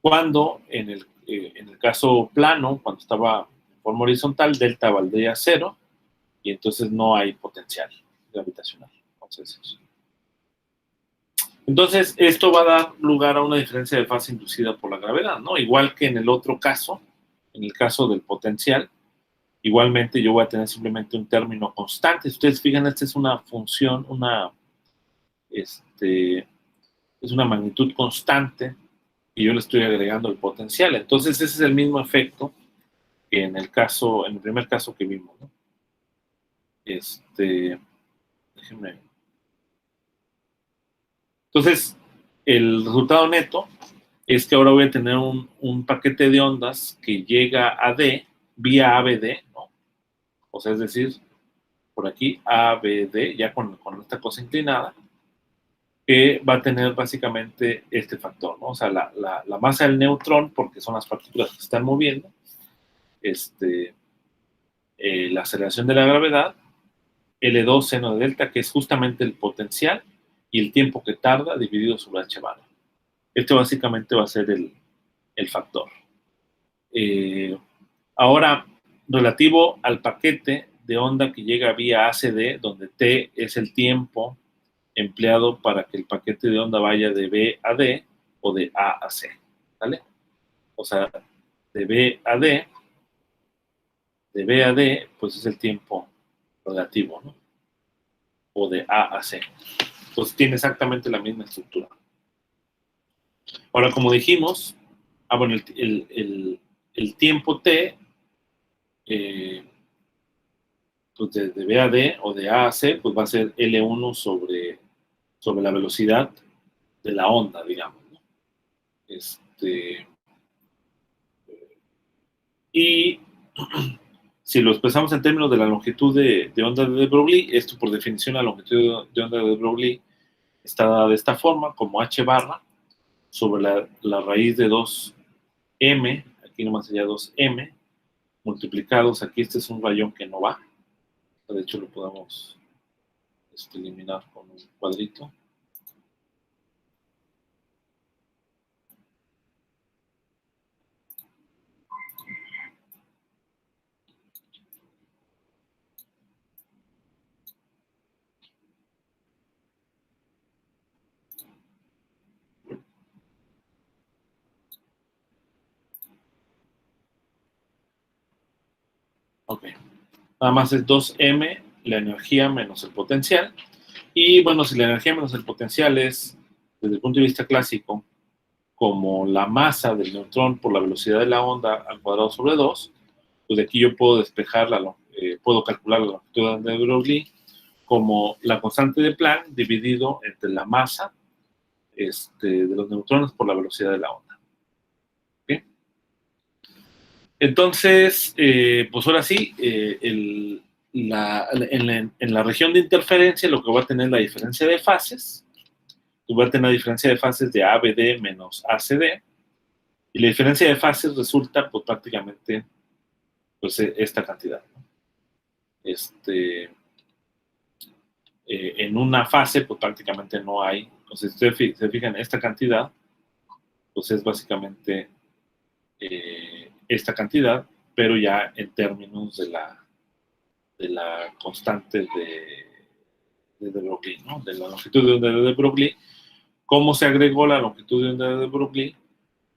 Cuando en el caso plano, cuando estaba en forma horizontal, delta valdría 0 y entonces no hay potencial gravitacional. Entonces, esto va a dar lugar a una diferencia de fase inducida por la gravedad, ¿no? Igual que en el otro caso, en el caso del potencial, igualmente yo voy a tener simplemente un término constante. Si ustedes fijan, esta es una función, es una magnitud constante y yo le estoy agregando el potencial. Entonces, ese es el mismo efecto que en el primer caso que vimos, ¿no? Déjenme. Entonces, el resultado neto es que ahora voy a tener un paquete de ondas que llega a D vía ABD, ¿no? O sea, es decir, por aquí ABD, ya con esta cosa inclinada, que va a tener básicamente este factor, ¿no? O sea, la masa del neutrón, porque son las partículas que se están moviendo, la aceleración de la gravedad, L2 seno de delta, que es justamente el potencial, y el tiempo que tarda dividido sobre h barra. Este básicamente va a ser el factor. Ahora, relativo al paquete de onda que llega vía ACD, donde T es el tiempo empleado para que el paquete de onda vaya de B a D o de A a C, ¿vale? O sea, de B a D, pues es el tiempo relativo, ¿no? O de A a C. Entonces tiene exactamente la misma estructura. Ahora, como dijimos, bueno, el tiempo T, pues de B a D o de A a C, pues va a ser L1 sobre la velocidad de la onda, digamos, ¿no? Y si lo expresamos en términos de la longitud de onda de de Broglie, esto por definición la longitud de onda de de Broglie está dada de esta forma, como h barra sobre la raíz de 2m, aquí nomás sería 2m, multiplicados, aquí este es un rayón que no va, de hecho lo podemos eliminar con un cuadrito. Ok, nada más es 2m la energía menos el potencial. Y bueno, si la energía menos el potencial es, desde el punto de vista clásico, como la masa del neutrón por la velocidad de la onda al cuadrado sobre 2, pues de aquí yo puedo despejar, puedo calcular la longitud de onda de Broglie como la constante de Planck dividido entre la masa de los neutrones por la velocidad de la onda. ¿Okay? Entonces, pues ahora sí, en la región de interferencia lo que va a tener la diferencia de fases, va a tener la diferencia de fases de ABD menos ACD, y la diferencia de fases resulta pues prácticamente pues esta cantidad, ¿no? En una fase pues prácticamente no hay, entonces si ustedes se fijan, esta cantidad pues es básicamente esta cantidad, pero ya en términos de la constante de Broglie, ¿no? De la longitud de onda de Broglie. ¿Cómo se agregó la longitud de onda de Broglie?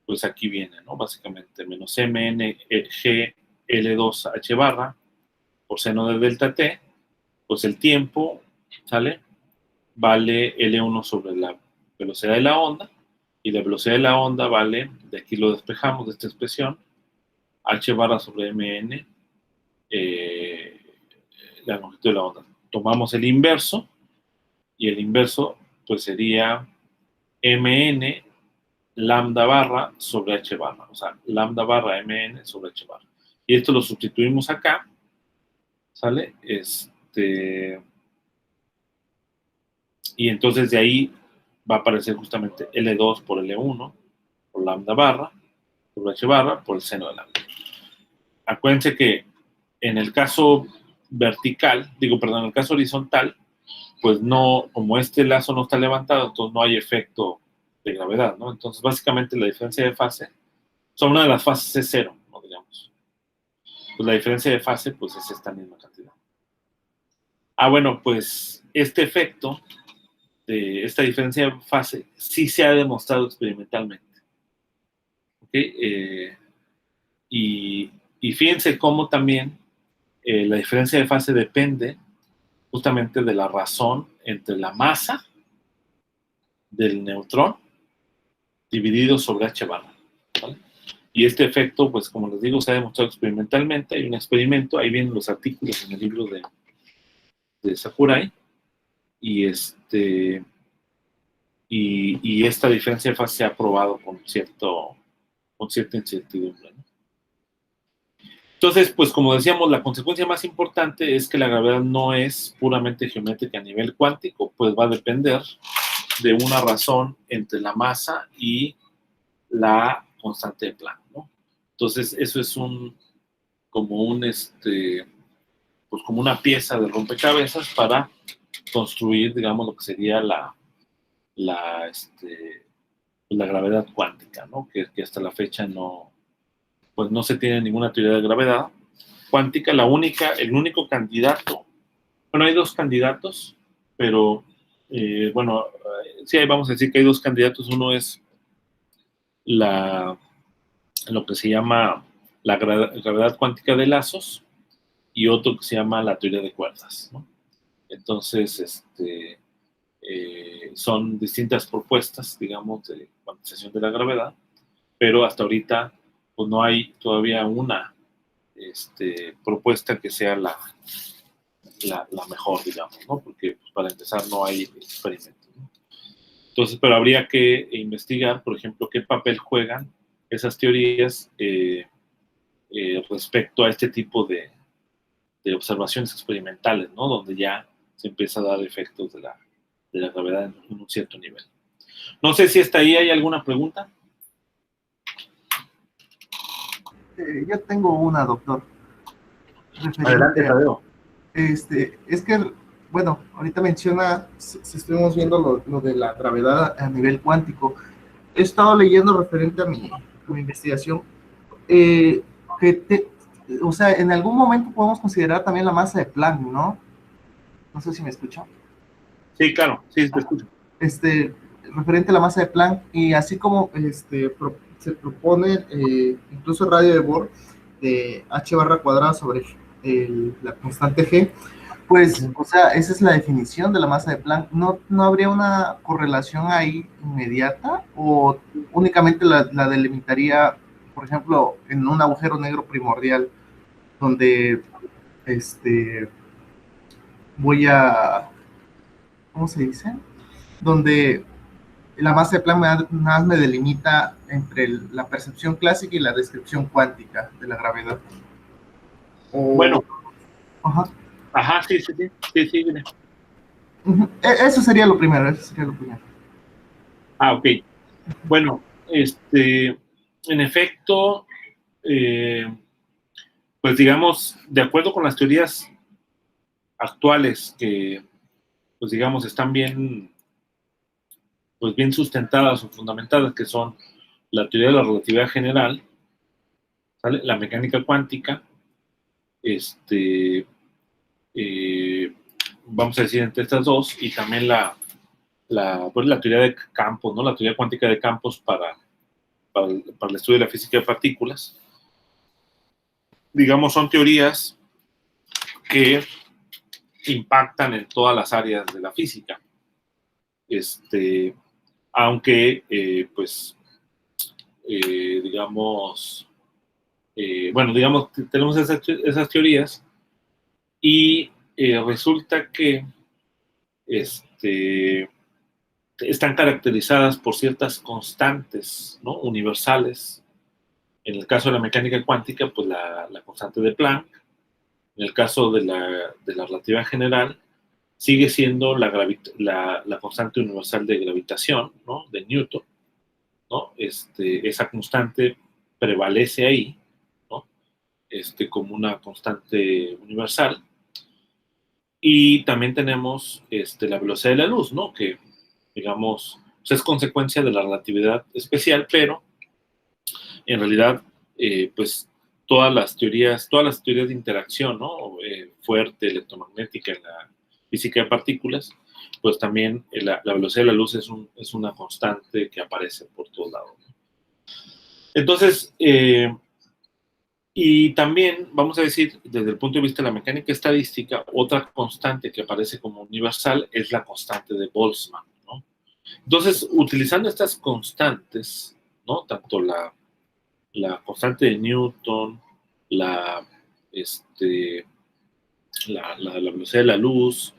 Pues aquí viene, ¿no? Básicamente menos mn g L2 h barra por seno de delta t, pues el tiempo, ¿sale? Vale L1 sobre la velocidad de la onda, y la velocidad de la onda vale, de aquí lo despejamos de esta expresión, h barra sobre mn, la longitud de la onda. Tomamos el inverso, y el inverso pues sería mn lambda barra sobre h barra, o sea, lambda barra mn sobre h barra. Y esto lo sustituimos acá, ¿sale? Y entonces de ahí va a aparecer justamente L2 por L1, por lambda barra, por h barra, por el seno de lambda. Acuérdense que en el caso vertical, en el caso horizontal, pues no, como este lazo no está levantado, entonces no hay efecto de gravedad, ¿no? Entonces, básicamente la diferencia de fase, o sea, una de las fases es cero, ¿no? Digamos. Pues la diferencia de fase, pues es esta misma cantidad. Ah, bueno, pues este efecto de esta diferencia de fase sí se ha demostrado experimentalmente. ¿Ok? Y fíjense cómo también la diferencia de fase depende justamente de la razón entre la masa del neutrón dividido sobre h barra. ¿Vale? Y este efecto, pues como les digo, se ha demostrado experimentalmente. Hay un experimento, ahí vienen los artículos en el libro de Sakurai, y y esta diferencia de fase se ha probado con cierta incertidumbre, ¿no? Entonces, pues como decíamos, la consecuencia más importante es que la gravedad no es puramente geométrica a nivel cuántico, pues va a depender de una razón entre la masa y la constante de Planck, ¿no? Entonces, eso es pues como una pieza de rompecabezas para construir, digamos, lo que sería la, este, la gravedad cuántica, ¿no? Que hasta la fecha pues no se tiene ninguna teoría de gravedad cuántica. El único candidato, bueno, hay dos candidatos, pero bueno, sí, vamos a decir que hay dos candidatos. Uno es lo que se llama la gravedad cuántica de lazos, y otro que se llama la teoría de cuerdas, ¿no? Entonces, son distintas propuestas, digamos, de cuantización de la gravedad, pero hasta ahorita pues no hay todavía una propuesta que sea la mejor, digamos, ¿no? Porque pues, para empezar no hay experimentos, ¿no? Entonces, pero habría que investigar, por ejemplo, qué papel juegan esas teorías respecto a este tipo de observaciones experimentales, ¿no? Donde ya se empieza a dar efectos de la gravedad en un cierto nivel. No sé si hasta ahí hay alguna pregunta. Yo tengo una, doctor. Adelante, Tadeo. Es que, bueno, ahorita menciona, si estuvimos viendo lo de la gravedad a nivel cuántico. He estado leyendo referente a mi investigación, que o sea, en algún momento podemos considerar también la masa de Planck, ¿no? No sé si me escucha. Sí, claro, sí, te escucho. Referente a la masa de Planck, y así como se propone incluso el radio de Bohr de h barra cuadrada sobre la constante g, pues, o sea, esa es la definición de la masa de Planck. ¿No habría una correlación ahí inmediata, o únicamente la delimitaría, por ejemplo, en un agujero negro primordial, donde voy a, ¿cómo se dice? Donde la masa de Planck nada más me delimita entre la percepción clásica y la descripción cuántica de la gravedad. Bueno. Ajá. Ajá, sí, mire. Eso sería lo primero, Ah, ok. Bueno, en efecto, pues digamos, de acuerdo con las teorías actuales que, pues digamos, están pues bien sustentadas o fundamentadas, que son la teoría de la relatividad general, ¿sale? La mecánica cuántica, vamos a decir entre estas dos, y también pues la teoría de campos, ¿no? La teoría cuántica de campos para el estudio de la física de partículas. Digamos, son teorías que impactan en todas las áreas de la física. Aunque, pues, digamos, bueno, digamos, tenemos esas teorías, y resulta que están caracterizadas por ciertas constantes, ¿no? Universales. En el caso de la mecánica cuántica, pues la constante de Planck. En el caso de la relatividad general, sigue siendo la constante universal de gravitación, ¿no? De Newton, ¿no? Esa constante prevalece ahí, ¿no? Como una constante universal. Y también tenemos la velocidad de la luz, ¿no? Que, digamos, pues es consecuencia de la relatividad especial, pero en realidad, pues todas las teorías de interacción, ¿no? Fuerte, electromagnética, en la física de partículas, pues también la velocidad de la luz es una constante que aparece por todos lados, ¿no? Entonces, y también, vamos a decir, desde el punto de vista de la mecánica estadística, otra constante que aparece como universal es la constante de Boltzmann, ¿no? Entonces, utilizando estas constantes, ¿no? Tanto la constante de Newton, la, este, la velocidad de la luz,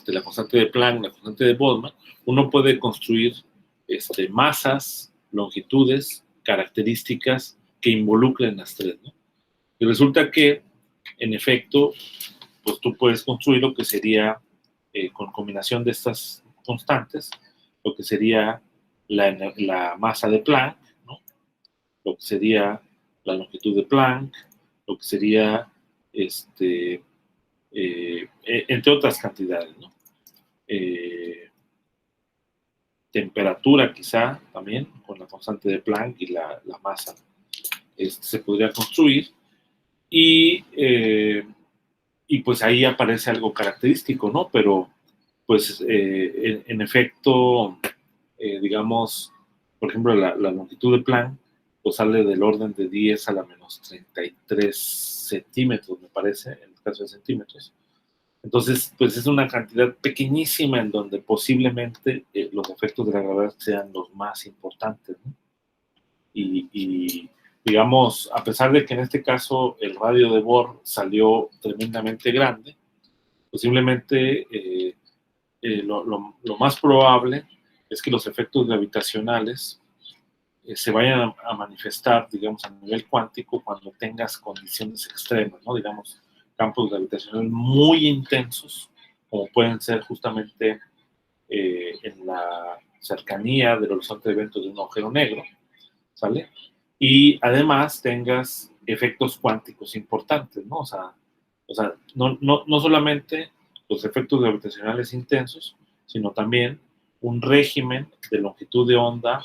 la constante de Planck, la constante de Boltzmann, uno puede construir masas, longitudes, características que involucren las tres, ¿no? Y resulta que, en efecto, pues tú puedes construir lo que sería, con combinación de estas constantes, lo que sería la masa de Planck, ¿no? Lo que sería la longitud de Planck, lo que sería, entre otras cantidades, ¿no? Temperatura quizá también, con la constante de Planck y la masa, se podría construir. Y pues ahí aparece algo característico, ¿no? Pero, pues, en efecto, digamos, por ejemplo, la longitud de Planck, pues sale del orden de 10 a la menos 33 centímetros, me parece, en el caso de centímetros. Entonces, pues es una cantidad pequeñísima en donde posiblemente los efectos de la gravedad sean los más importantes, ¿no? Y digamos, a pesar de que en este caso el radio de Bohr salió tremendamente grande, posiblemente lo más probable es que los efectos gravitacionales se vayan a manifestar, digamos, a nivel cuántico cuando tengas condiciones extremas, ¿no? Digamos, campos gravitacionales muy intensos, como pueden ser justamente en la cercanía del horizonte de eventos de un agujero negro, ¿sale? Y además tengas efectos cuánticos importantes, ¿no? O sea no solamente los efectos gravitacionales intensos, sino también un régimen de longitud de onda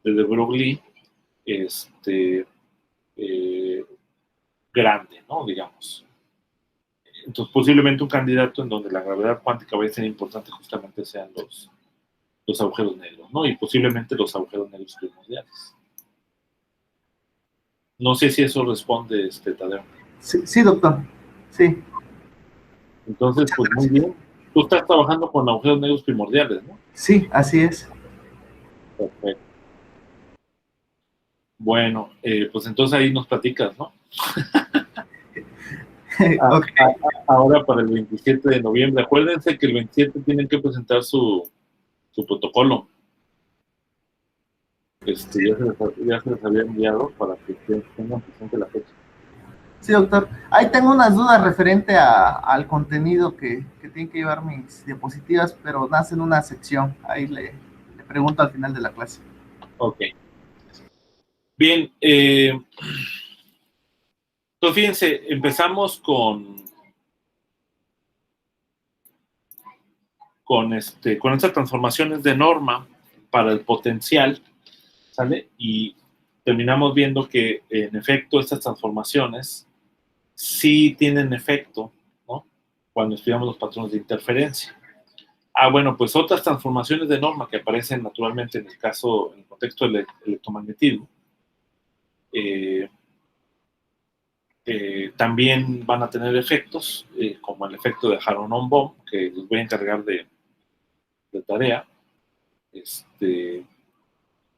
de de Broglie eh, grande, ¿no? Digamos. Entonces, posiblemente un candidato en donde la gravedad cuántica vaya a ser importante justamente sean los agujeros negros, ¿no? Y posiblemente los agujeros negros primordiales. No sé si eso responde, Tadeo. Sí, sí, doctor. Sí. Entonces, pues muy bien. Tú estás trabajando con agujeros negros primordiales, ¿no? Sí, así es. Perfecto. Bueno, pues entonces ahí nos platicas, ¿no? Ok. Ahora para el 27 de noviembre. Acuérdense que el 27 tienen que presentar su protocolo. Ya se les había enviado para que tengan presente la fecha. Sí, doctor. Ahí tengo unas dudas referente al contenido que tienen que llevar mis diapositivas, pero nacen una sección. Ahí le pregunto al final de la clase. Ok. Bien, entonces fíjense, empezamos con estas transformaciones de norma para el potencial, ¿sale? Y terminamos viendo que, en efecto, estas transformaciones sí tienen efecto, ¿no? Cuando estudiamos los patrones de interferencia. Bueno, pues otras transformaciones de norma que aparecen naturalmente en el contexto del electromagnetismo, también van a tener efectos, como el efecto de Haronon-Bohm, que les voy a encargar de tarea.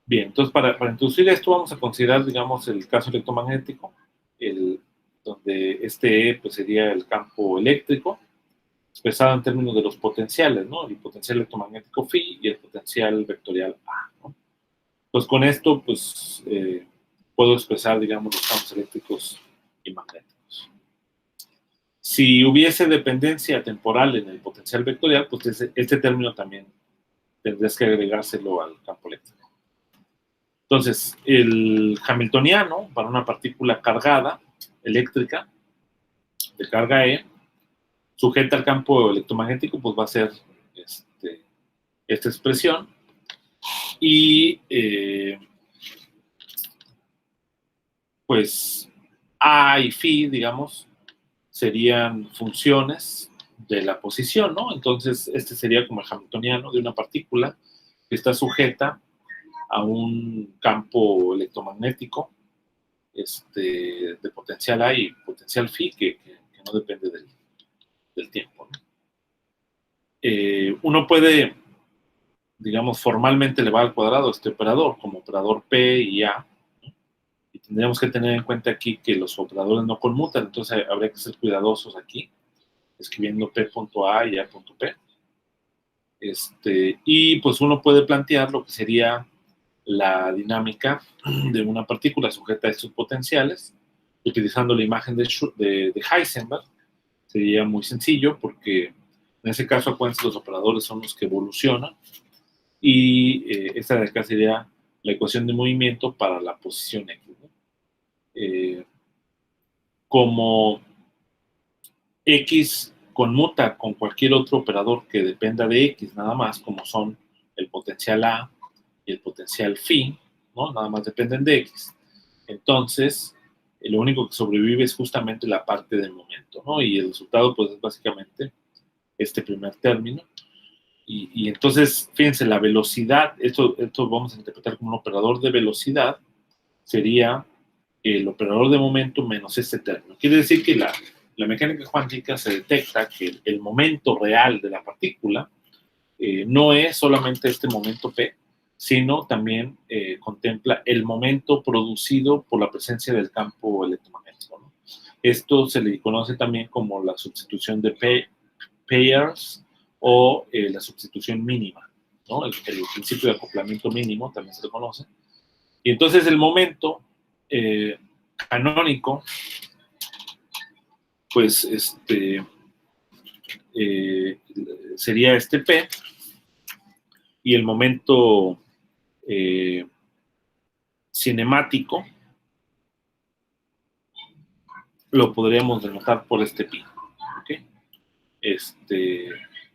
Bien, entonces para introducir esto vamos a considerar, digamos, el caso electromagnético, donde E pues, sería el campo eléctrico, expresado en términos de los potenciales, ¿no? El potencial electromagnético phi y el potencial vectorial A, ¿no? Pues con esto, pues, puedo expresar, digamos, los campos eléctricos y magnéticos. Si hubiese dependencia temporal en el potencial vectorial, pues este término también tendrías que agregárselo al campo eléctrico. Entonces, el hamiltoniano, para una partícula cargada, eléctrica, de carga E, sujeta al campo electromagnético, pues va a ser esta expresión. Y pues A y Phi, digamos, serían funciones de la posición, ¿no? Entonces, este sería como el hamiltoniano de una partícula que está sujeta a un campo electromagnético de potencial A y potencial Phi, que no depende del tiempo, ¿no? Uno puede, digamos, formalmente elevar al cuadrado este operador como operador P y A, ¿no? Y tendríamos que tener en cuenta aquí que los operadores no conmutan, entonces habría que ser cuidadosos aquí, escribiendo P.A y A.P. Y pues uno puede plantear lo que sería la dinámica de una partícula sujeta a estos potenciales, utilizando la imagen de Heisenberg. Sería muy sencillo porque en ese caso, acuérdense, los operadores son los que evolucionan y esta de acá sería la ecuación de movimiento para la posición X, ¿no? Como X conmuta con cualquier otro operador que dependa de X, nada más, como son el potencial A y el potencial Phi, ¿no? Nada más dependen de X. Entonces, lo único que sobrevive es justamente la parte del momento, ¿no? Y el resultado, pues, es básicamente este primer término. Y entonces, fíjense, la velocidad, esto vamos a interpretar como un operador de velocidad, sería el operador de momento menos este término. Quiere decir que la mecánica cuántica se detecta que el momento real de la partícula no es solamente este momento P, sino también contempla el momento producido por la presencia del campo electromagnético, ¿no? Esto se le conoce también como la sustitución de pairs o la sustitución mínima, ¿no? El principio de acoplamiento mínimo también se le conoce. Y entonces el momento canónico, pues sería este P, y el momento cinemático lo podríamos denotar por este pi, ¿ok?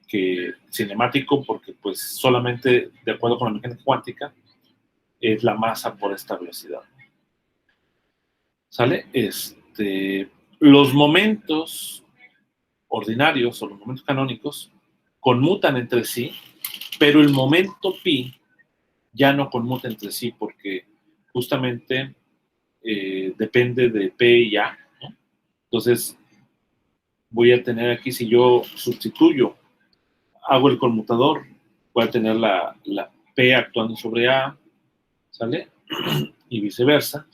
Que cinemático porque pues solamente de acuerdo con la mecánica cuántica es la masa por esta velocidad, ¿sale? Los momentos ordinarios o los momentos canónicos conmutan entre sí, pero el momento pi ya no conmuta entre sí porque justamente depende de P y A, ¿no? Entonces voy a tener aquí, si yo sustituyo, hago el conmutador, voy a tener la P actuando sobre A, ¿sale? Y viceversa.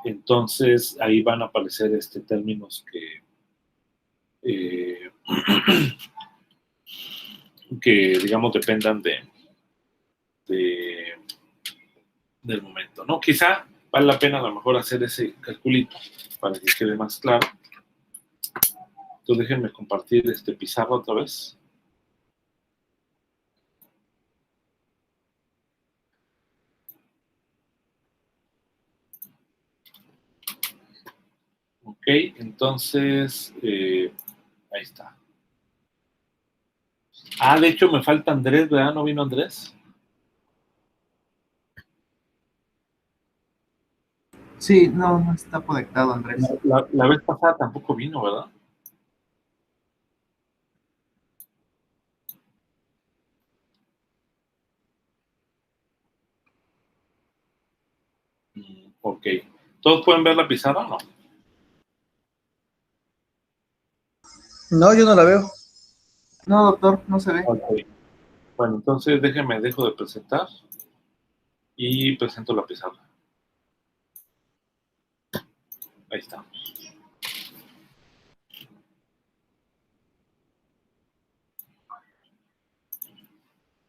Entonces ahí van a aparecer términos eh, que digamos dependan del momento, ¿no? Quizá vale la pena a lo mejor hacer ese calculito para que quede más claro. Entonces déjenme compartir pizarra otra vez. Ok, entonces ahí está. Ah, de hecho me falta Andrés, ¿verdad? ¿No vino Andrés? Sí, no está conectado, Andrés. La vez pasada tampoco vino, ¿verdad? Ok. ¿Todos pueden ver la pizarra o no? No, yo no la veo. No, doctor, no se ve. Ok. Bueno, entonces dejo de presentar y presento la pizarra. Ahí está.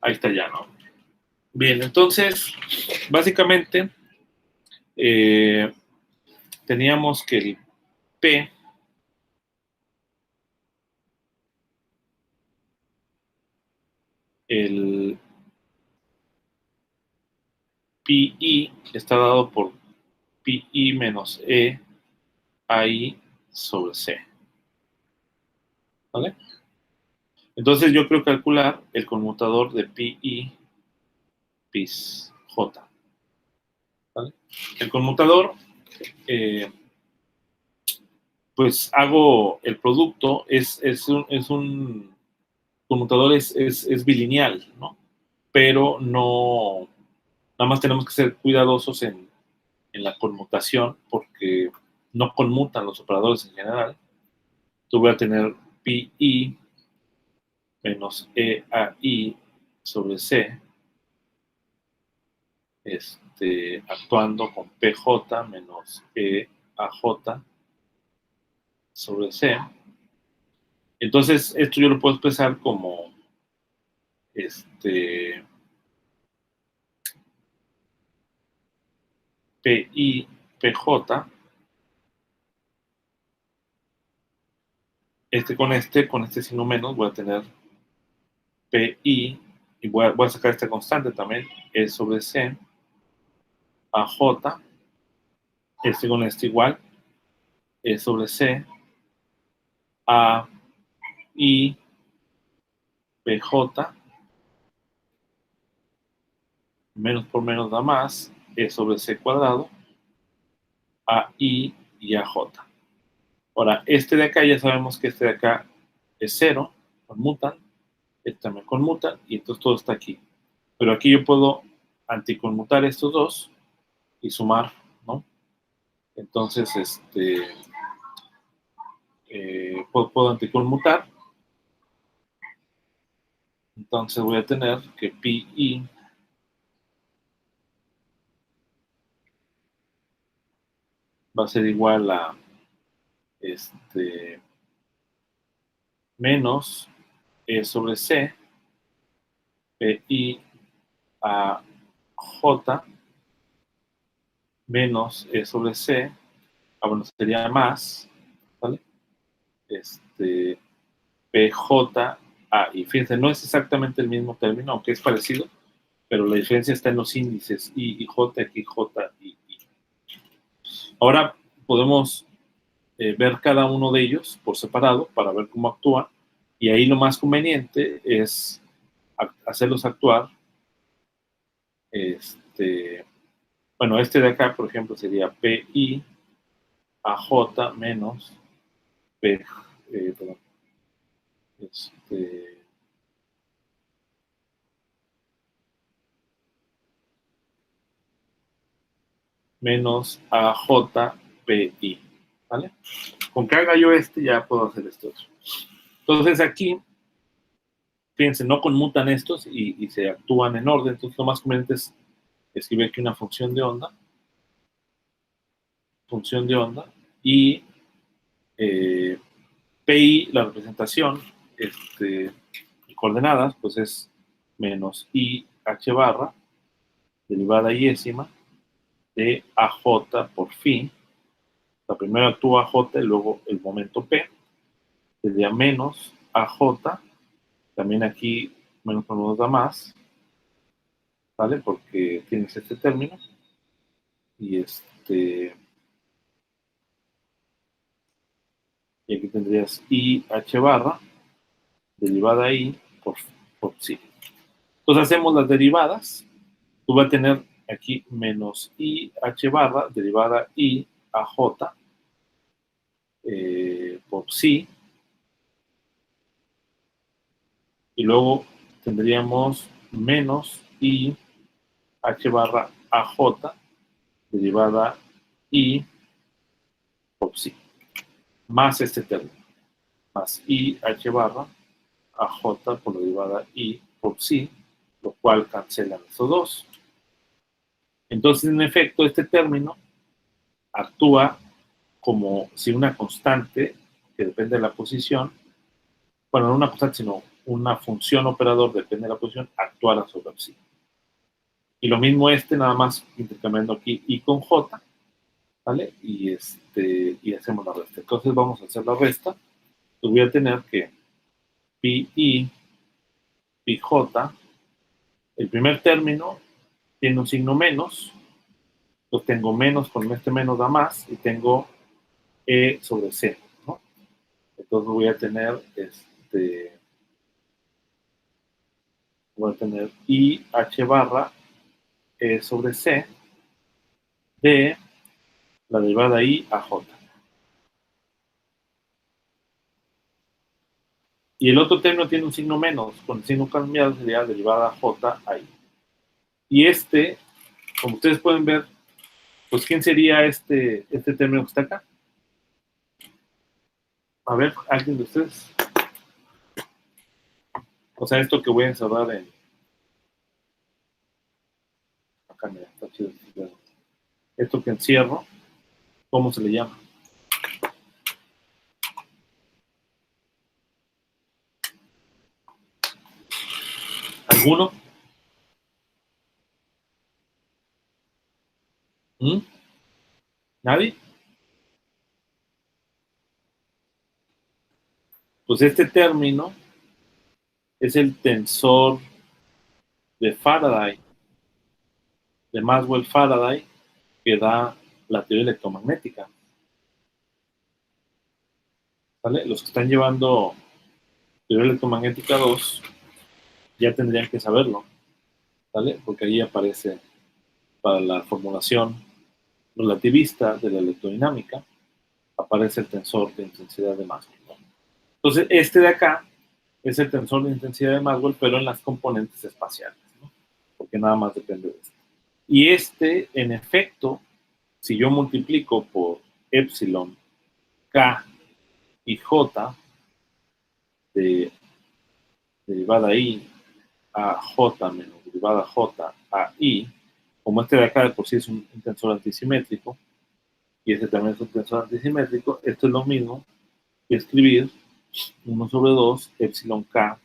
Ahí está ya, ¿no? Bien, entonces, básicamente, teníamos que el P el Pi está dado por Pi menos E AI sobre C. ¿vale? Entonces yo quiero calcular el conmutador de PI, PIS, J, ¿vale? El conmutador, pues hago el producto, es un conmutador es bilineal, ¿no? Pero no, nada más tenemos que ser cuidadosos en la conmutación porque no conmutan los operadores en general. Tú voy a tener PI menos EAI sobre C, actuando con PJ menos EAJ sobre C. Entonces, esto yo lo puedo expresar como PI, PJ, con este signo menos, voy a tener PI, y voy a sacar esta constante también, E sobre C, AJ, con este igual, E sobre C, A, I, PJ, menos por menos da más, E sobre C cuadrado, AI y AJ. Ahora, este de acá ya sabemos que este de acá es 0, conmutan, este también conmuta, y entonces todo está aquí. Pero aquí yo puedo anticonmutar estos dos y sumar, ¿no? Entonces, puedo anticonmutar. Entonces voy a tener que PI va a ser igual a menos E sobre C, PI a J menos E sobre C, bueno, sería más, ¿vale? PJ A. Y fíjense, no es exactamente el mismo término, aunque es parecido, pero la diferencia está en los índices I y J, aquí J y I. Ahora podemos ver cada uno de ellos por separado para ver cómo actúa, y ahí lo más conveniente es hacerlos actuar. Bueno, este de acá, por ejemplo, sería PI a J menos P, perdón, menos AJPI, ¿vale? Con que haga yo ya puedo hacer esto otro. Entonces aquí, fíjense, no conmutan estos y se actúan en orden, entonces lo más conveniente es escribir aquí una función de onda, y PI, la representación, coordenadas, pues es menos IH barra, derivada yésima, de AJ por phi. La primera actúa AJ y luego el momento P, sería menos AJ, también aquí menos por menos da más, ¿vale? Porque tienes este término, y y aquí tendrías IH barra, derivada I por psi. Entonces hacemos las derivadas, tú vas a tener aquí menos IH barra, derivada I AJ, por psi, y luego tendríamos menos IH barra AJ, derivada I por psi, más este término, más IH barra AJ por la derivada I por psi, lo cual cancelan estos dos. Entonces, en efecto, este término actúa como si una constante que depende de la posición, bueno, no una constante, sino una función operador depende de la posición, actuara sobre psi. Y lo mismo nada más intercambiando aquí I con J, ¿vale? Y hacemos la resta. Entonces vamos a hacer la resta. Pues voy a tener que PI, PJ, el primer término tiene un signo menos, entonces tengo menos, con este menos da más, y tengo E sobre C, ¿no? Entonces Entonces voy a tener IH barra E sobre C de la derivada I a J. Y el otro término tiene un signo menos, con el signo cambiado sería derivada J a I. Y como ustedes pueden ver, pues ¿quién sería este término que está acá? A ver, ¿alguien de ustedes? O sea, esto que voy a encerrar en... Acá, mira, está chido. Esto que encierro, ¿cómo se le llama? ¿Alguno? ¿Mm? ¿Nadie? Pues este término es el tensor de Faraday, de Maxwell-Faraday, que da la teoría electromagnética. ¿Vale? Los que están llevando teoría electromagnética 2 ya tendrían que saberlo, ¿vale? Porque ahí aparece para la formulación relativista de la electrodinámica, aparece el tensor de intensidad de Maxwell, ¿no? Entonces, este de acá es el tensor de intensidad de Maxwell, pero en las componentes espaciales, ¿no? Porque nada más depende de esto. Y en efecto, si yo multiplico por epsilon, k y j de derivada i a j menos derivada j a i, como este de acá de por sí es un tensor antisimétrico, y este también es un tensor antisimétrico, esto es lo mismo que escribir 1 sobre 2 epsilon k,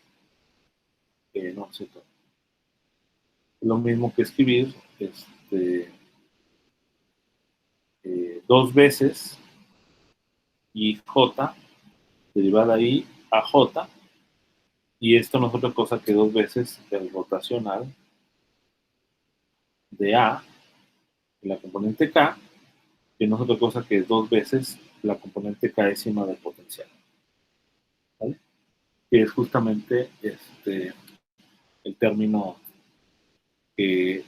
no es cierto, es lo mismo que escribir dos veces ij derivada i a j, y esto no es otra cosa que dos veces el rotacional de A, la componente K, que no es otra cosa que dos veces la componente K'ésima del potencial. ¿Vale? Que es justamente el término que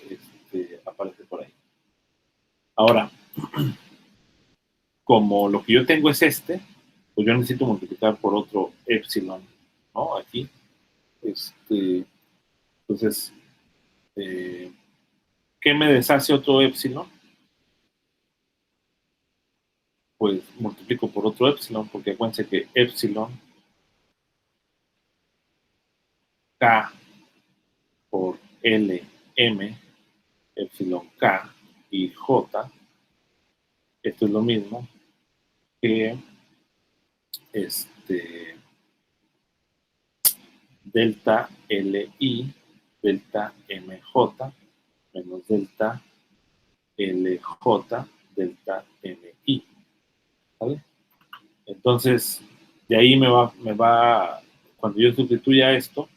aparece por ahí. Ahora, como lo que yo tengo es pues yo necesito multiplicar por otro epsilon, ¿no? Aquí. Entonces, ¿qué me deshace otro epsilon? Pues multiplico por otro epsilon, porque acuérdense que epsilon K por L, M, epsilon K y J, esto es lo mismo que delta LI, delta MJ, menos delta LJ, delta MI. ¿Vale? Entonces, de ahí cuando yo sustituya esto,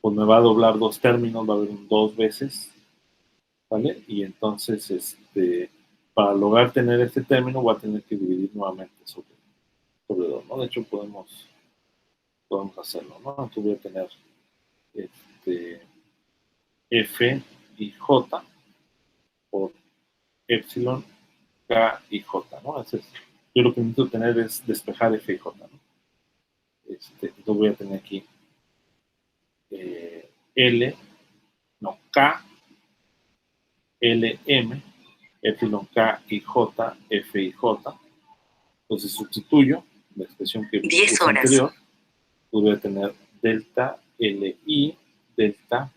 pues me va a doblar dos términos, va a haber un dos veces, ¿vale? Y entonces, para lograr tener este término, voy a tener que dividir nuevamente sobre 2, ¿no? De hecho, podemos hacerlo, ¿no? Entonces voy a tener F y J por epsilon, K y J, ¿no? Yo lo que necesito tener es despejar F y J, ¿no? Entonces voy a tener aquí K, L, M, epsilon K y J, F y J. Entonces sustituyo la expresión que puse anterior, pues voy a tener delta LI, delta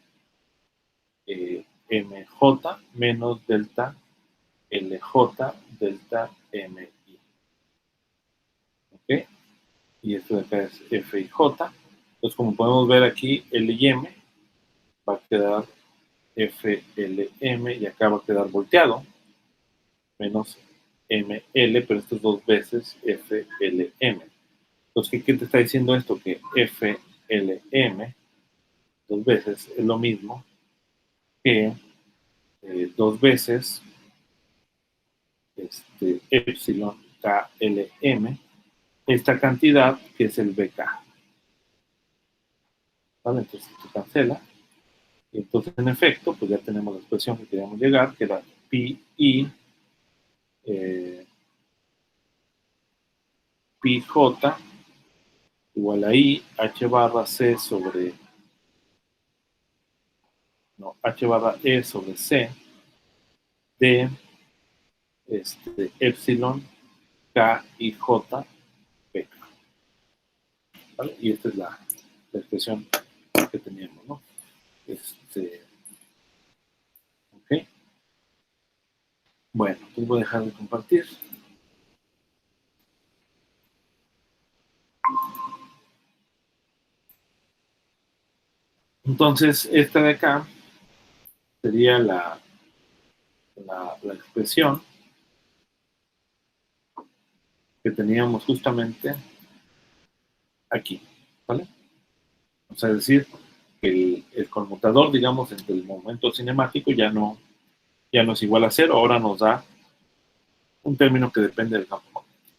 MJ menos delta LJ, delta MI. ¿Ok? Y esto de acá es F y J. Entonces, como podemos ver aquí, L y M va a quedar FLM y acá va a quedar volteado, menos ML, pero esto es dos veces FLM. Entonces, ¿qué te está diciendo esto? Que FLM dos veces es lo mismo que dos veces epsilon KLM, esta cantidad que es el BK. ¿Vale? Entonces se cancela. Y entonces, en efecto, pues ya tenemos la expresión que queríamos llegar, que era pi i pi j igual a i h barra c sobre, no, h barra e sobre c de epsilon k i j p. ¿Vale? Y esta es la expresión que teníamos, ¿no? Ok. Bueno, pues voy a dejar de compartir. Entonces, esta de acá sería la expresión que teníamos justamente aquí, ¿vale? O sea, es decir, el conmutador, digamos, entre el momento cinemático ya no es igual a 0, ahora nos da un término que depende del campo magnético.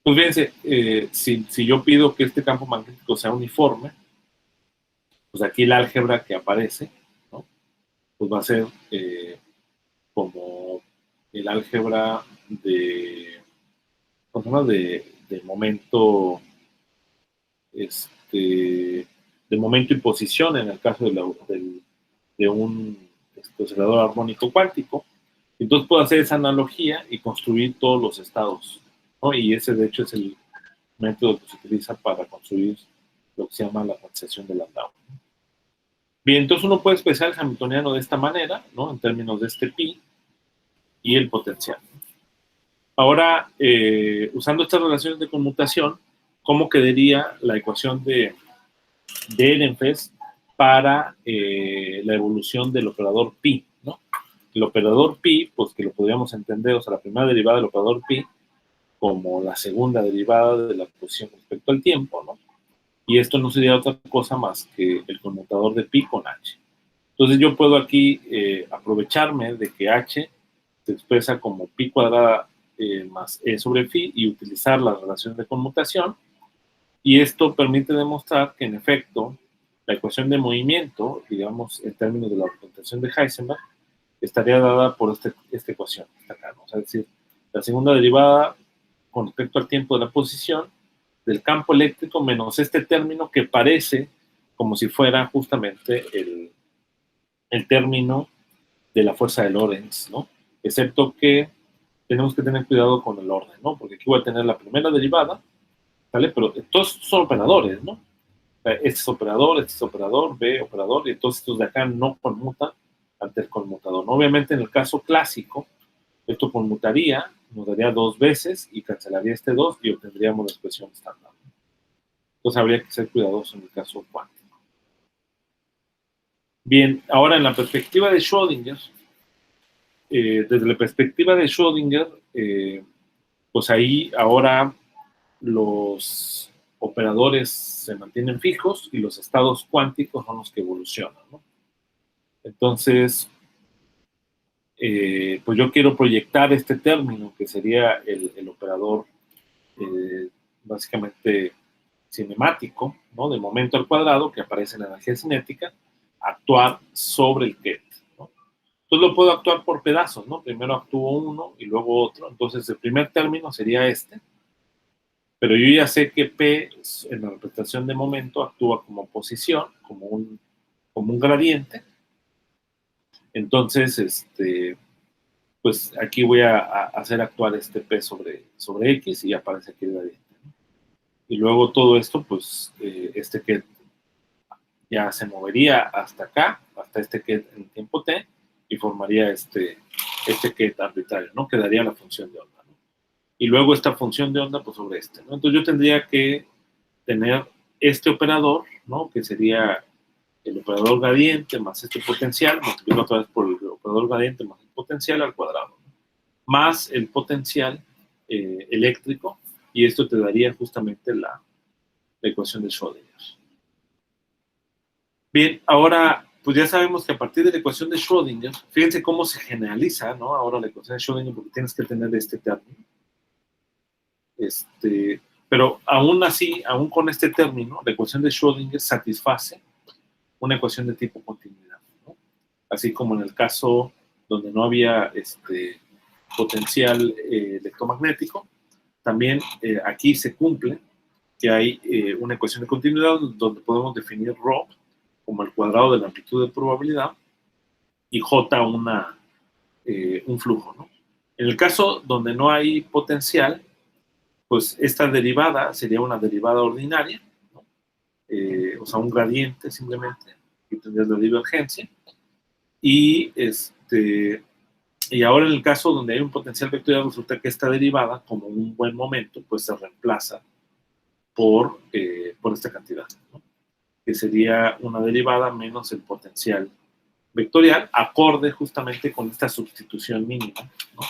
Pues fíjense, si yo pido que este campo magnético sea uniforme, pues aquí el álgebra que aparece, ¿no? Pues va a ser como el álgebra de momento, de momento y posición en el caso de un oscilador armónico cuántico. Entonces puedo hacer esa analogía y construir todos los estados, ¿no? Y ese de hecho es el método que se utiliza para construir lo que se llama la cuantización de Landau. Bien, entonces uno puede expresar el hamiltoniano de esta manera, ¿no? En términos de este pi y el potencial. Ahora, usando estas relaciones de conmutación, ¿cómo quedaría la ecuación de Ehrenfest para la evolución del operador pi, ¿no? El operador pi, pues que lo podríamos entender, o sea, la primera derivada del operador pi como la segunda derivada de la posición respecto al tiempo, ¿no? Y esto no sería otra cosa más que el conmutador de pi con h. Entonces yo puedo aquí aprovecharme de que h se expresa como pi cuadrada más e sobre phi y utilizar las relaciones de conmutación. Y esto permite demostrar que, en efecto, la ecuación de movimiento, digamos, en términos de la representación de Heisenberg, estaría dada por esta ecuación, esta acá, ¿no? O sea, es decir, la segunda derivada con respecto al tiempo de la posición del campo eléctrico menos este término que parece como si fuera justamente el término de la fuerza de Lorentz, ¿no? Excepto que tenemos que tener cuidado con el orden, ¿no? Porque aquí voy a tener la primera derivada, ¿vale? Pero todos son operadores, ¿no? Este es operador, B operador, y entonces estos de acá no conmutan ante el conmutador, ¿no? Obviamente en el caso clásico, esto conmutaría, nos daría 2 veces y cancelaría este 2 y obtendríamos la expresión estándar. Entonces habría que ser cuidadoso en el caso cuántico. Bien, ahora en la perspectiva de Schrödinger, desde la perspectiva de Schrödinger, pues ahí ahora los operadores se mantienen fijos y los estados cuánticos son los que evolucionan, ¿no? Entonces, pues yo quiero proyectar este término que sería el operador básicamente cinemático, ¿no? De momento al cuadrado que aparece en la energía cinética, actuar sobre el ket, ¿no? Entonces lo puedo actuar por pedazos, ¿no? Primero actúo uno y luego otro. Entonces el primer término sería este, pero yo ya sé que P en la representación de momento actúa como posición, como un gradiente. Entonces, pues aquí voy a hacer actuar este P sobre X y aparece aquí el gradiente, ¿no? Y luego todo esto, pues este ket ya se movería hasta acá, hasta este ket en el tiempo t, y formaría este ket arbitrario, ¿no? Quedaría la función de onda, ¿no? Y luego esta función de onda, pues sobre este, ¿no? Entonces yo tendría que tener este operador, ¿no? Que sería el operador gradiente más este potencial, multiplicado otra vez por el operador gradiente más el potencial al cuadrado, ¿no? Más el potencial eléctrico, y esto te daría justamente la ecuación de Schrödinger. Bien, ahora, pues ya sabemos que a partir de la ecuación de Schrödinger, fíjense cómo se generaliza, ¿no? Ahora la ecuación de Schrödinger, porque tienes que tener este término. Pero aún así, aún con este término, la ecuación de Schrödinger satisface una ecuación de tipo continuidad, ¿no? Así como en el caso donde no había potencial electromagnético, también aquí se cumple que hay una ecuación de continuidad donde podemos definir ρ como el cuadrado de la amplitud de probabilidad y J un flujo, ¿no? En el caso donde no hay potencial, pues esta derivada sería una derivada ordinaria, ¿no? O sea, un gradiente simplemente, y tendrías la divergencia. Y, y ahora en el caso donde hay un potencial vectorial, resulta que esta derivada, como un buen momento, pues se reemplaza por esta cantidad, ¿no? Que sería una derivada menos el potencial vectorial, acorde justamente con esta sustitución mínima, ¿no?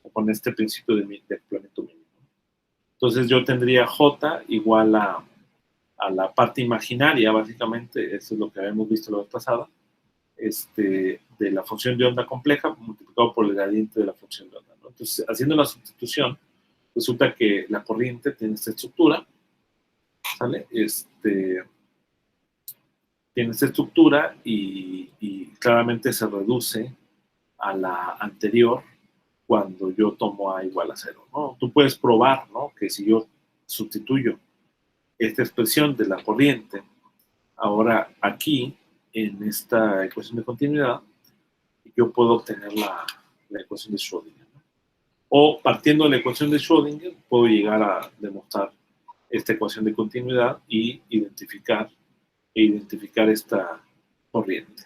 O con este principio de complemento mínimo. Entonces yo tendría J igual a la parte imaginaria, básicamente, eso es lo que habíamos visto la vez pasada, de la función de onda compleja multiplicado por el gradiente de la función de onda, ¿no? Entonces, haciendo la sustitución, resulta que la corriente tiene esta estructura, ¿sale? Tiene esta estructura y claramente se reduce a la anterior cuando yo tomo A igual a 0, ¿no? Tú puedes probar, ¿no? Que si yo sustituyo esta expresión de la corriente ahora aquí en esta ecuación de continuidad, yo puedo obtener la ecuación de Schrödinger, ¿no? O partiendo de la ecuación de Schrödinger puedo llegar a demostrar esta ecuación de continuidad y identificar esta corriente.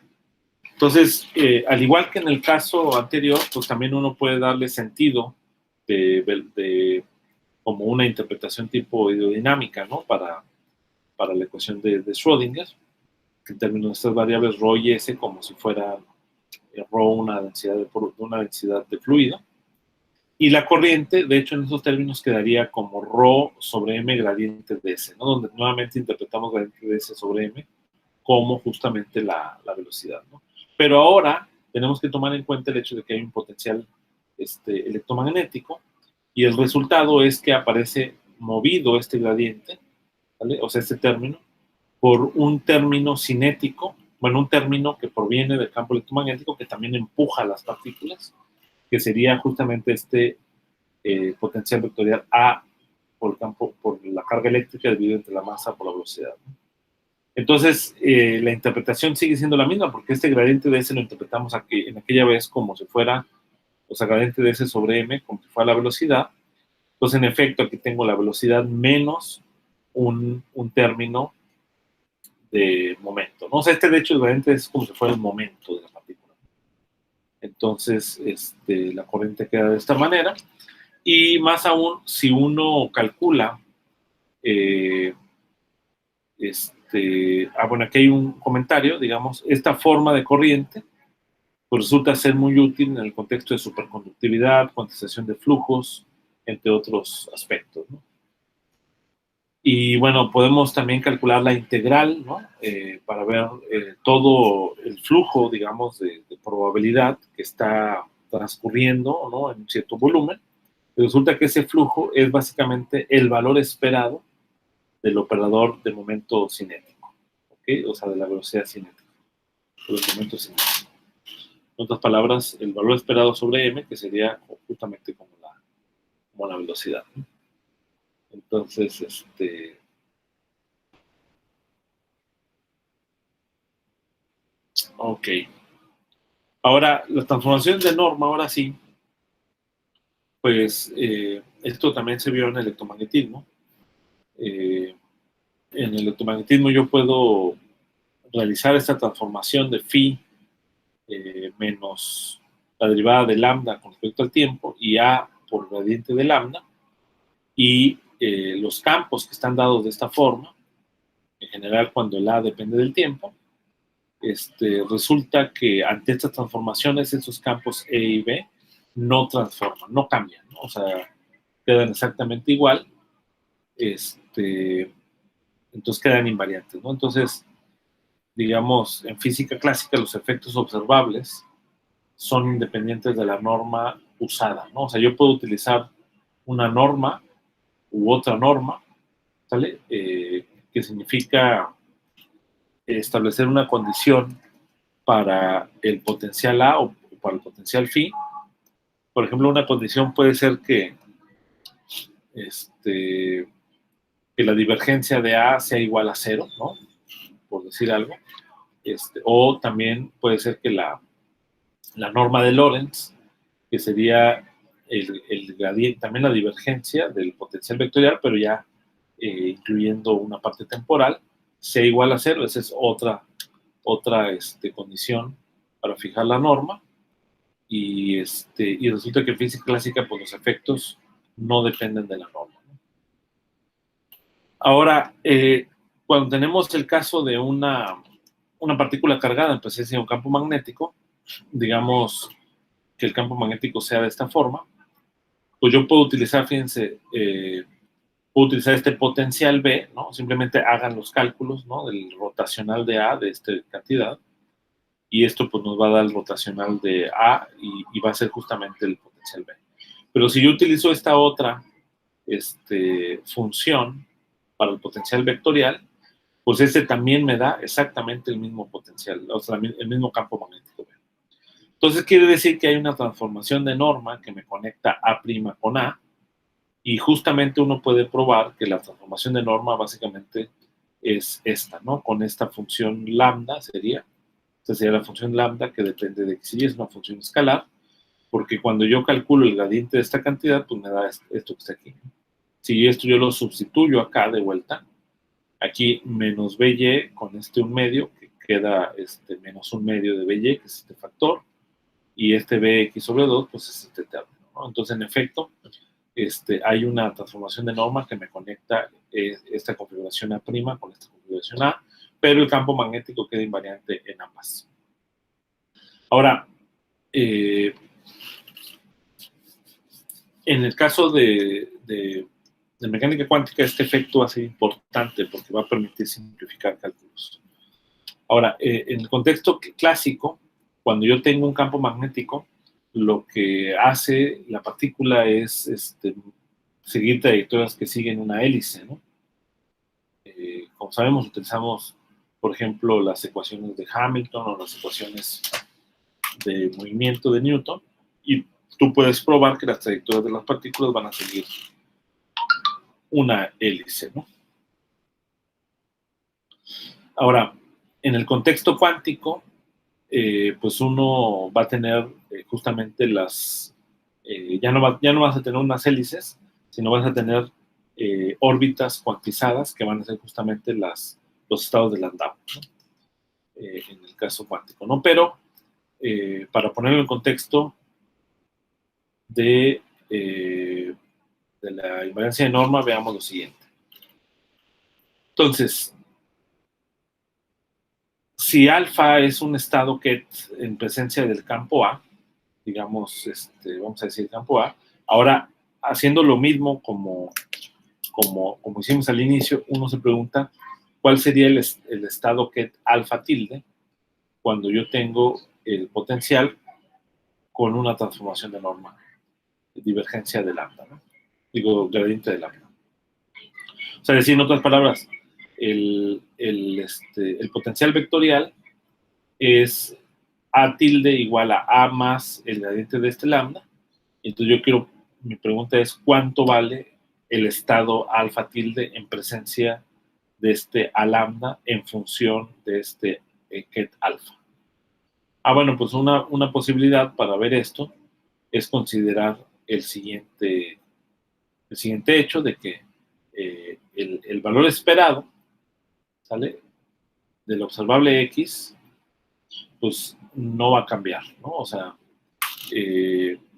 Entonces, al igual que en el caso anterior, pues también uno puede darle sentido como una interpretación tipo hidrodinámica, ¿no? Para la ecuación de Schrödinger, que en términos de estas variables ρ y s como si fuera ρ una densidad de fluido. Y la corriente, de hecho, en esos términos quedaría como ρ sobre m gradiente de s, ¿no? Donde nuevamente interpretamos gradiente de s sobre m como justamente la velocidad, ¿no? Pero ahora tenemos que tomar en cuenta el hecho de que hay un potencial electromagnético y el resultado es que aparece movido este gradiente, ¿vale? O sea, este término, por un término cinético, bueno, un término que proviene del campo electromagnético que también empuja las partículas, que sería justamente potencial vectorial A por la carga eléctrica dividido entre la masa por la velocidad, ¿no? Entonces, la interpretación sigue siendo la misma, porque este gradiente de S lo interpretamos en aquella vez como si fuera, o sea, gradiente de S sobre M, como si fuera la velocidad. Entonces, en efecto, aquí tengo la velocidad menos un término de momento, ¿no? O sea, de hecho, el gradiente es como si fuera el momento de la partícula. Entonces, la corriente queda de esta manera. Y más aún, si uno calcula, bueno, aquí hay un comentario, digamos, esta forma de corriente pues resulta ser muy útil en el contexto de superconductividad, cuantización de flujos, entre otros aspectos, ¿no? Y bueno, podemos también calcular la integral, ¿no? Para ver todo el flujo, digamos, de probabilidad que está transcurriendo, ¿no? En un cierto volumen. Y resulta que ese flujo es básicamente el valor esperado del operador de momento cinético, ¿ok? O sea, de la velocidad cinética, de los momentos cinéticos. En otras palabras, el valor esperado sobre m, que sería justamente como la velocidad, ¿no? Entonces, ok. Ahora, las transformaciones de norma, ahora sí, pues esto también se vio en el electromagnetismo. En el electromagnetismo yo puedo realizar esta transformación de phi menos la derivada de lambda con respecto al tiempo y a por gradiente de lambda, y los campos que están dados de esta forma, en general cuando el A depende del tiempo, resulta que ante estas transformaciones esos campos E y B no transforman, no cambian, ¿no? O sea, quedan exactamente igual, entonces quedan invariantes, ¿no? Entonces, digamos, en física clásica los efectos observables son independientes de la norma usada, ¿no? O sea, yo puedo utilizar una norma u otra norma ¿sale? Que significa establecer una condición para el potencial A o para el potencial phi. Por ejemplo, una condición puede ser que la divergencia de A sea igual a 0, ¿no? Por decir algo. O también puede ser que la norma de Lorentz, que sería el gradiente, también la divergencia del potencial vectorial, pero ya incluyendo una parte temporal, sea igual a 0. Esa es otra condición para fijar la norma. Y resulta que en física clásica, pues los efectos no dependen de la norma, ¿no? Ahora, cuando tenemos el caso de una partícula cargada en presencia de un campo magnético, digamos que el campo magnético sea de esta forma, pues yo puedo utilizar, fíjense, puedo utilizar este potencial B, ¿no? Simplemente hagan los cálculos, ¿no? Del rotacional de A de esta cantidad, y esto pues nos va a dar el rotacional de A y va a ser justamente el potencial B. Pero si yo utilizo esta otra función para el potencial vectorial, pues este también me da exactamente el mismo potencial, o sea, el mismo campo magnético. Entonces quiere decir que hay una transformación de norma que me conecta A' con A, y justamente uno puede probar que la transformación de norma básicamente es esta, ¿no? Con esta función lambda sería, esta sería la función lambda que depende de X y Y, es una función escalar, porque cuando yo calculo el gradiente de esta cantidad, pues me da esto que está aquí. Si esto yo lo sustituyo acá de vuelta, aquí menos BY con 1/2, que queda menos 1/2 de BY, que es este factor, y BX sobre 2, pues es este término, ¿no? Entonces, en efecto, hay una transformación de norma que me conecta esta configuración A' con esta configuración A, pero el campo magnético queda invariante en ambas. Ahora, en el caso de mecánica cuántica, este efecto va a ser importante porque va a permitir simplificar cálculos. Ahora, en el contexto clásico, cuando yo tengo un campo magnético, lo que hace la partícula es seguir trayectorias que siguen una hélice, ¿no? Como sabemos, utilizamos, por ejemplo, las ecuaciones de Hamilton o las ecuaciones de movimiento de Newton, y tú puedes probar que las trayectorias de las partículas van a seguir una hélice, ¿no? Ahora, en el contexto cuántico, pues uno va a tener justamente ya no vas a tener unas hélices, sino vas a tener órbitas cuantizadas que van a ser justamente los estados de Landau, ¿no? En el caso cuántico, ¿no? Pero para ponerlo en contexto de la invariancia de norma, veamos lo siguiente. Entonces, si alfa es un estado Ket en presencia del campo A, digamos, vamos a decir campo A, ahora haciendo lo mismo como hicimos al inicio, uno se pregunta cuál sería el estado Ket alfa tilde cuando yo tengo el potencial con una transformación de norma, de divergencia de lambda, ¿no? Digo, gradiente de lambda. O sea, decir en otras palabras, el potencial vectorial es A tilde igual a A más el gradiente de este lambda. Entonces mi pregunta es, ¿cuánto vale el estado alfa tilde en presencia de A lambda en función de Ket alfa? Bueno, pues una posibilidad para ver esto es considerar el siguiente hecho de que el valor esperado, ¿sale?, del observable X, pues no va a cambiar, ¿no? O sea,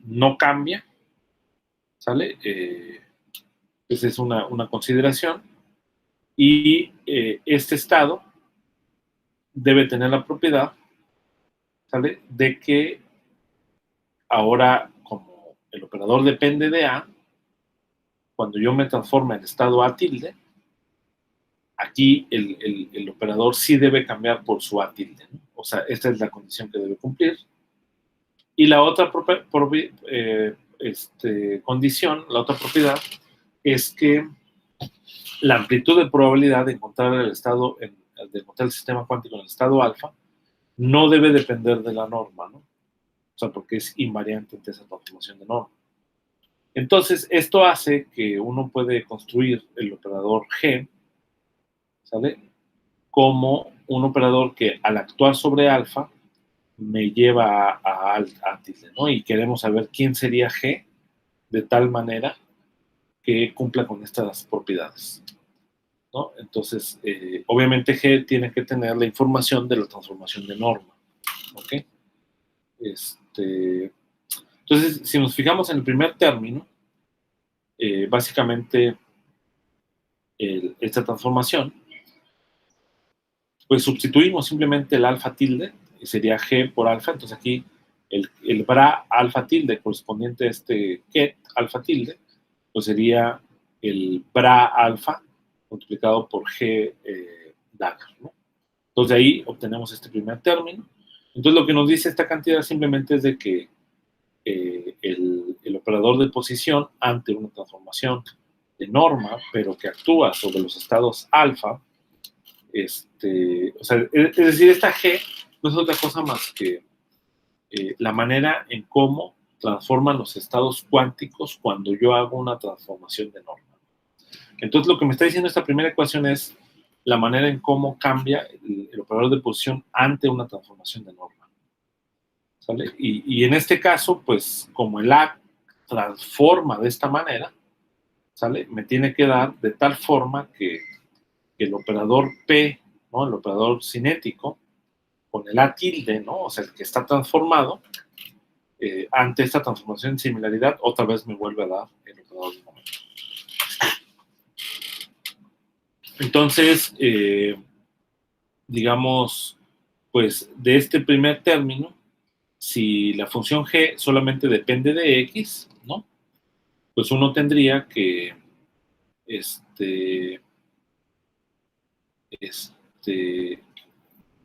no cambia, ¿sale? Esa es una consideración. Y este estado debe tener la propiedad, ¿sale?, de que ahora, como el operador depende de A, cuando yo me transforme en estado A tilde, aquí el operador sí debe cambiar por su A tilde, ¿no? O sea, esta es la condición que debe cumplir. Y la otra condición, la otra propiedad, es que la amplitud de probabilidad de encontrar el sistema cuántico en el estado alfa no debe depender de la norma, ¿no? O sea, porque es invariante ante esa transformación de norma. Entonces, esto hace que uno puede construir el operador G, ¿sale? Como un operador que al actuar sobre alfa me lleva a tilde, ¿no? Y queremos saber quién sería G de tal manera que cumpla con estas propiedades, ¿no? Entonces, obviamente G tiene que tener la información de la transformación de norma, ¿ok? Entonces, si nos fijamos en el primer término, básicamente esta transformación, pues sustituimos simplemente el alfa tilde, y sería G por alfa. Entonces aquí el bra alfa tilde correspondiente a este ket alfa tilde, pues sería el bra alfa multiplicado por G dagger, ¿no? Entonces de ahí obtenemos este primer término. Entonces lo que nos dice esta cantidad simplemente es de que el operador de posición ante una transformación de norma, pero que actúa sobre los estados alfa, o sea, es decir, esta G no es otra cosa más que la manera en cómo transforman los estados cuánticos cuando yo hago una transformación de norma. Entonces, lo que me está diciendo esta primera ecuación es la manera en cómo cambia el operador de posición ante una transformación de norma, ¿sale? Y en este caso, pues, como el A transforma de esta manera, ¿sale? Me tiene que dar de tal forma que el operador P, ¿no? El operador cinético, con el A tilde, ¿no? O sea, el que está transformado, ante esta transformación en similaridad, otra vez me vuelve a dar el operador de momento. Entonces, digamos, pues de este primer término, si la función G solamente depende de X, ¿no? Pues uno tendría que,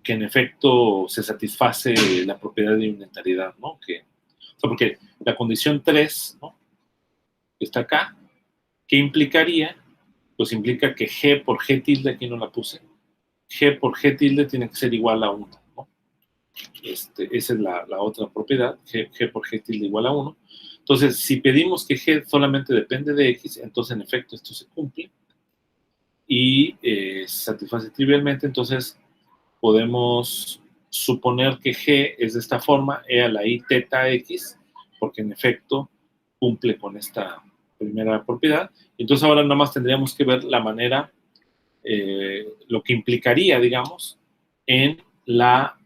que en efecto se satisface la propiedad de unitariedad, ¿no? O sea, porque la condición 3, ¿no? Que está acá, ¿qué implicaría? Pues implica que G por G tilde, aquí no la puse, G por G tilde tiene que ser igual a 1, ¿no? Esa es la otra propiedad, G por G tilde igual a 1. Entonces, si pedimos que G solamente depende de X, entonces en efecto esto se cumple y se satisface trivialmente. Entonces podemos suponer que G es de esta forma, E a la I teta X, porque en efecto cumple con esta primera propiedad. Entonces ahora nada más tendríamos que ver la manera, lo que implicaría, digamos, en la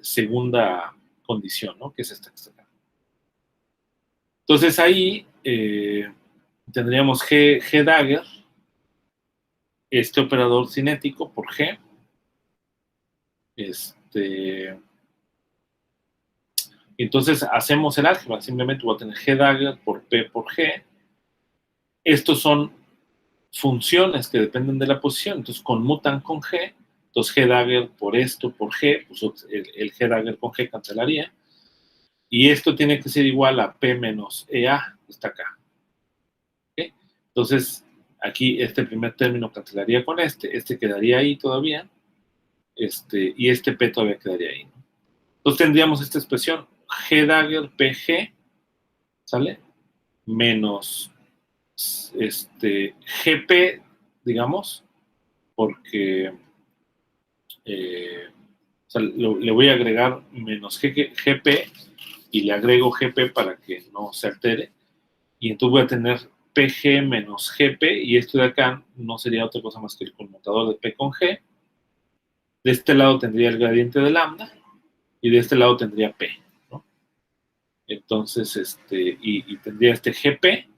segunda condición, ¿no? Que es esta que está acá. Entonces ahí tendríamos G dagger, este operador cinético por G, entonces hacemos el álgebra, simplemente voy a tener G dagger por P por G. Estos son funciones que dependen de la posición, entonces conmutan con G, entonces G dagger por esto por G, pues el G dagger con G cancelaría, y esto tiene que ser igual a P menos EA, que está acá. ¿Okay? Entonces, aquí este primer término cancelaría con este quedaría ahí todavía, y este P todavía quedaría ahí, ¿no? Entonces tendríamos esta expresión, G dagger PG, ¿sale? Menos GP, digamos, porque o sea, le voy a agregar menos GP y le agrego GP para que no se altere, y entonces voy a tener PG menos GP, y esto de acá no sería otra cosa más que el conmutador de P con G. De este lado tendría el gradiente de lambda, y de este lado tendría P, ¿no? Entonces, y tendría este GP,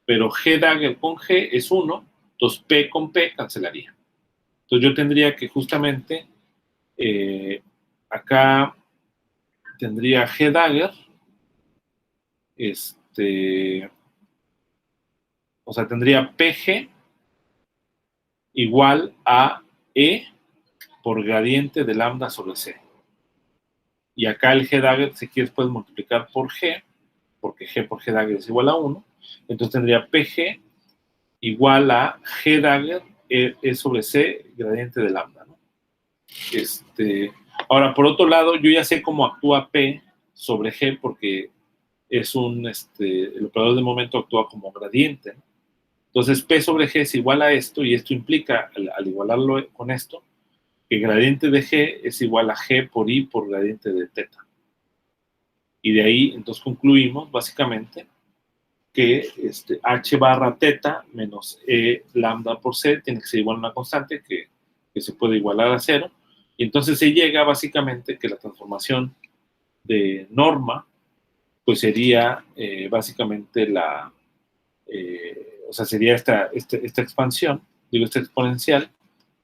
pero G dagger con G es 1, entonces P con P cancelaría. Entonces yo tendría que justamente, acá tendría G dagger, o sea, tendría PG igual a E por gradiente de lambda sobre C. Y acá el G dagger, si quieres, puedes multiplicar por G, porque G por G dagger es igual a 1. Entonces tendría PG igual a G dagger E sobre C gradiente de lambda, ¿no? Ahora, por otro lado, yo ya sé cómo actúa P sobre G porque es el operador de momento actúa como gradiente, ¿no? Entonces, P sobre G es igual a esto, y esto implica, al igualarlo con esto, que gradiente de G es igual a G por I por gradiente de teta. Y de ahí, entonces, concluimos, básicamente, que H barra teta menos E lambda por C tiene que ser igual a una constante que se puede igualar a 0. Y entonces se llega, básicamente, que la transformación de norma, pues sería, básicamente, o sea, sería esta expansión, digo, esta exponencial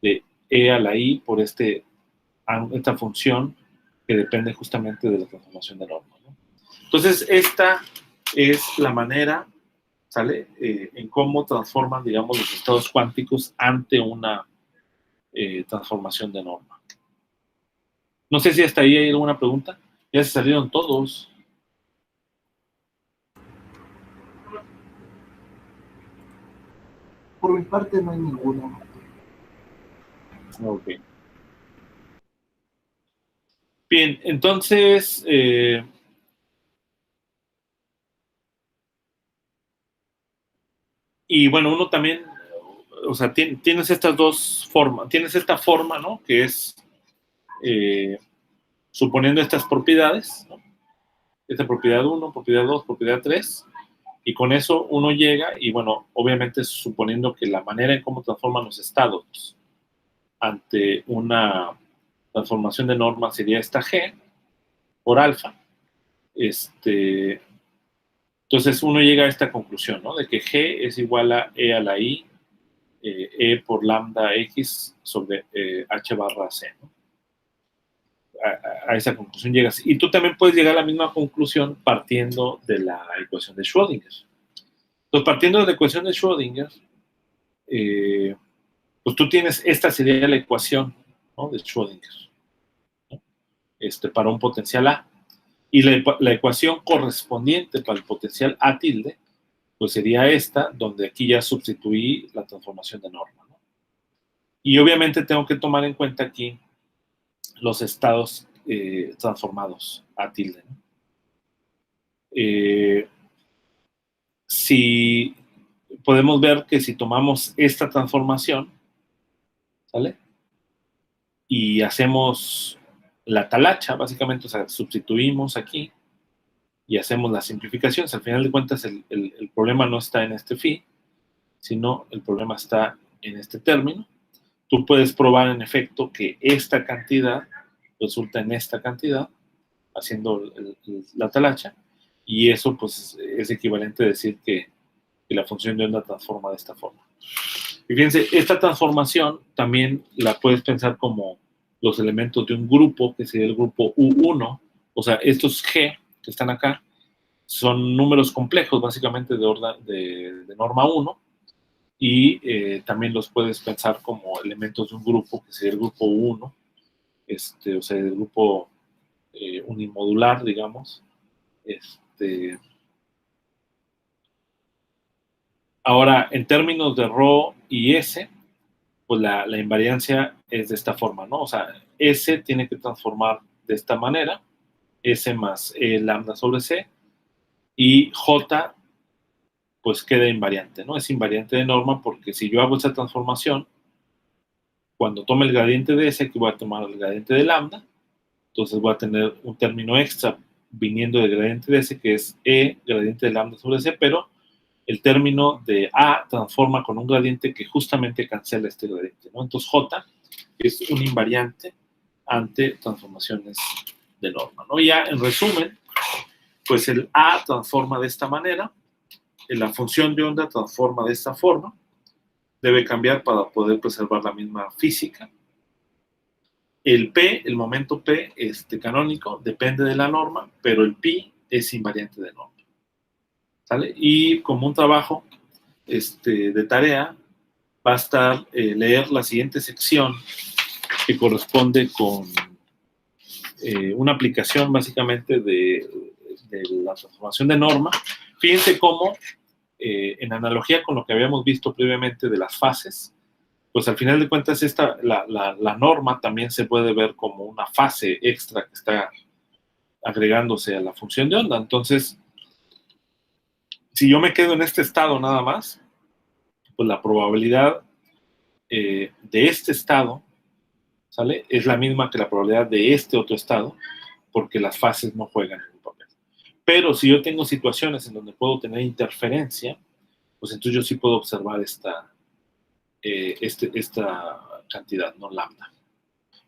de E a la I por esta función que depende justamente de la transformación de norma, ¿no? Entonces, esta es la manera, ¿sale? En cómo transforman, digamos, los estados cuánticos ante una transformación de norma. No sé si hasta ahí hay alguna pregunta. Ya se salieron todos. Por mi parte no hay ninguna. Ok. Bien, entonces, y bueno, uno también, o sea, tienes estas dos formas, tienes esta forma, ¿no? Que es suponiendo estas propiedades, ¿no? Esta propiedad 1, propiedad 2, propiedad 3, y con eso uno llega, y bueno, obviamente suponiendo que la manera en cómo transforman los estados ante una transformación de norma sería esta G por alfa, entonces uno llega a esta conclusión, ¿no? De que G es igual a E a la I, E por lambda X sobre H barra C, ¿no? A esa conclusión llegas. Y tú también puedes llegar a la misma conclusión partiendo de la ecuación de Schrödinger. Entonces, partiendo de la ecuación de Schrödinger, pues tú tienes, esta sería la ecuación, ¿no? De Schrödinger, ¿no? Para un potencial A. Y la ecuación correspondiente para el potencial A tilde, pues sería esta, donde aquí ya sustituí la transformación de norma, ¿no? Y obviamente tengo que tomar en cuenta aquí los estados transformados A tilde, ¿no? Si podemos ver que si tomamos esta transformación, ¿sale? Y hacemos la talacha, básicamente, o sea, sustituimos aquí y hacemos las simplificaciones. Al final de cuentas, el problema no está en este phi, sino el problema está en este término. Tú puedes probar, en efecto, que esta cantidad resulta en esta cantidad, haciendo la talacha, y eso, pues, es equivalente a decir que la función de onda transforma de esta forma. Y fíjense, esta transformación también la puedes pensar como los elementos de un grupo, que sería el grupo U1, o sea, estos G que están acá, son números complejos, básicamente de norma 1, y también los puedes pensar como elementos de un grupo, que sería el grupo 1, o sea, el grupo unimodular, digamos. Ahora, en términos de ρ y S, pues la invariancia es de esta forma, ¿no? O sea, S tiene que transformar de esta manera, S más E lambda sobre C, y J pues queda invariante, ¿no? Es invariante de norma porque si yo hago esa transformación, cuando tome el gradiente de S, aquí voy a tomar el gradiente de lambda, entonces voy a tener un término extra viniendo del gradiente de S, que es E gradiente de lambda sobre C, pero el término de A transforma con un gradiente que justamente cancela este gradiente, ¿no? Entonces J es un invariante ante transformaciones de norma, ¿no? Y ya en resumen, pues el A transforma de esta manera, la función de onda transforma de esta forma, debe cambiar para poder preservar la misma física. El P, el momento P canónico, depende de la norma, pero el pi es invariante de norma, ¿sale? Y como un trabajo de tarea, va a estar leer la siguiente sección que corresponde con una aplicación básicamente de la transformación de norma. Fíjense cómo en analogía con lo que habíamos visto previamente de las fases, pues al final de cuentas la norma también se puede ver como una fase extra que está agregándose a la función de onda. Entonces, si yo me quedo en este estado nada más, pues la probabilidad de este estado, ¿sale?, es la misma que la probabilidad de este otro estado, porque las fases no juegan en un papel. Pero si yo tengo situaciones en donde puedo tener interferencia, pues entonces yo sí puedo observar esta cantidad, no lambda,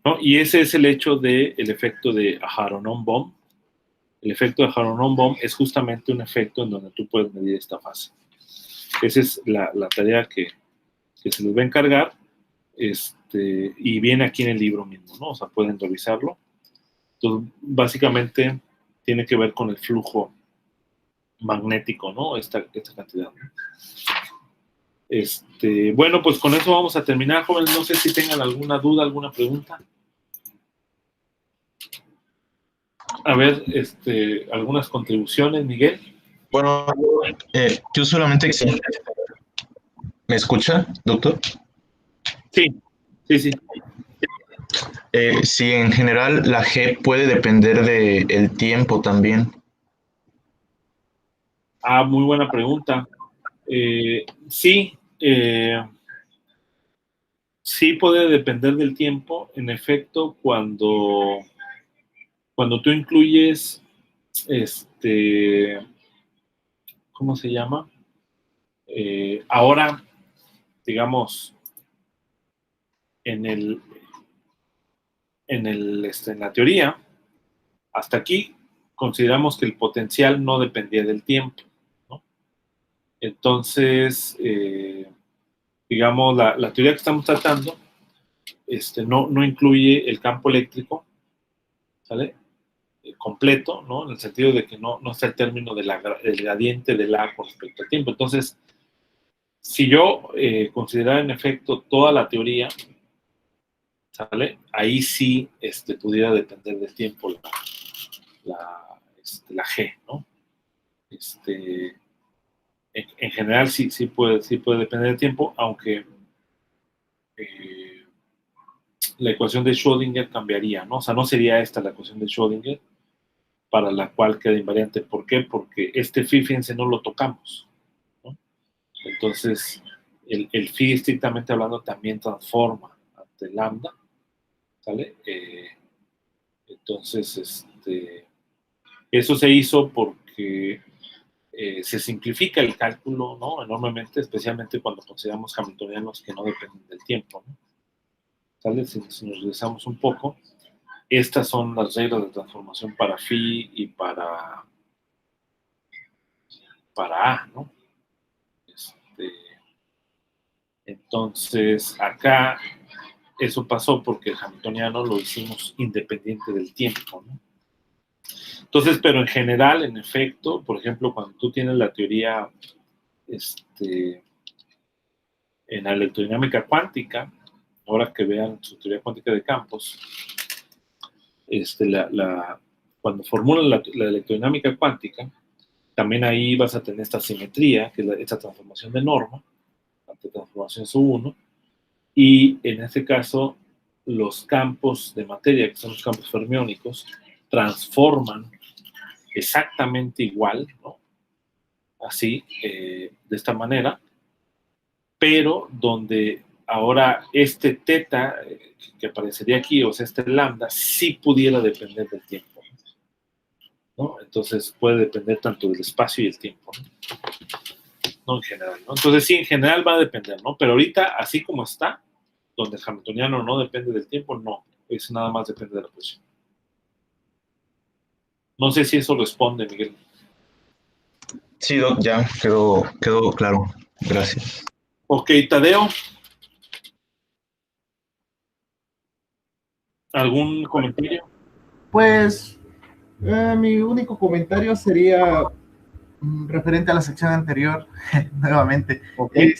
¿no? Y ese es el hecho del efecto de Aharonov-Bohm. El efecto de Aharonov-Bohm es justamente un efecto en donde tú puedes medir esta fase. Esa es la tarea que se les va a encargar, y viene aquí en el libro mismo, ¿no? O sea, pueden revisarlo. Entonces, básicamente tiene que ver con el flujo magnético, ¿no? Esta cantidad, ¿no? Bueno, pues con eso vamos a terminar, jóvenes. No sé si tengan alguna duda, alguna pregunta. A ver, algunas contribuciones, Miguel. Bueno, yo solamente... ¿Me escucha, doctor? Sí. Sí, en general la G puede depender del tiempo también. Muy buena pregunta. Sí, sí puede depender del tiempo. En efecto, cuando tú incluyes, ¿cómo se llama? Ahora, digamos, en la teoría, hasta aquí consideramos que el potencial no dependía del tiempo, ¿no? Entonces, digamos, la teoría que estamos tratando no incluye el campo eléctrico, ¿sale?, completo, ¿no? En el sentido de que no está el término del gradiente del A con respecto al tiempo. Entonces, si yo considerara en efecto toda la teoría, ¿sale?, ahí sí pudiera depender del tiempo la G, ¿no? En general sí puede depender del tiempo, aunque la ecuación de Schrödinger cambiaría, ¿no? O sea, no sería esta la ecuación de Schrödinger para la cual queda invariante. ¿Por qué? Porque phi, fíjense, no lo tocamos, ¿no? Entonces, el phi, estrictamente hablando, también transforma ante lambda, ¿sale? Entonces, eso se hizo porque se simplifica el cálculo, ¿no?, enormemente, especialmente cuando consideramos hamiltonianos que no dependen del tiempo, ¿no? ¿Sale? Si nos regresamos un poco, estas son las reglas de transformación para phi y para A, ¿no? Entonces, acá eso pasó porque el hamiltoniano lo hicimos independiente del tiempo, ¿no? Entonces, pero en general, en efecto, por ejemplo, cuando tú tienes la teoría en la electrodinámica cuántica, ahora que vean su teoría cuántica de campos, cuando formulan la electrodinámica cuántica, también ahí vas a tener esta simetría, que es esta transformación de norma, ante transformación SU1, y en este caso, los campos de materia, que son los campos fermiónicos, transforman exactamente igual, ¿no? Así, de esta manera, pero donde ahora teta que aparecería aquí, o sea, lambda, sí pudiera depender del tiempo, ¿no? Entonces puede depender tanto del espacio y el tiempo, ¿no? En general, ¿no? Entonces sí, en general va a depender, ¿no? Pero ahorita, así como está, donde el hamiltoniano no depende del tiempo, no, eso nada más depende de la posición. No sé si eso responde, Miguel. Sí, Doc, ya quedó claro. Gracias. Ok, Tadeo. ¿Algún comentario? Pues mi único comentario sería referente a la sección anterior, nuevamente, Okay.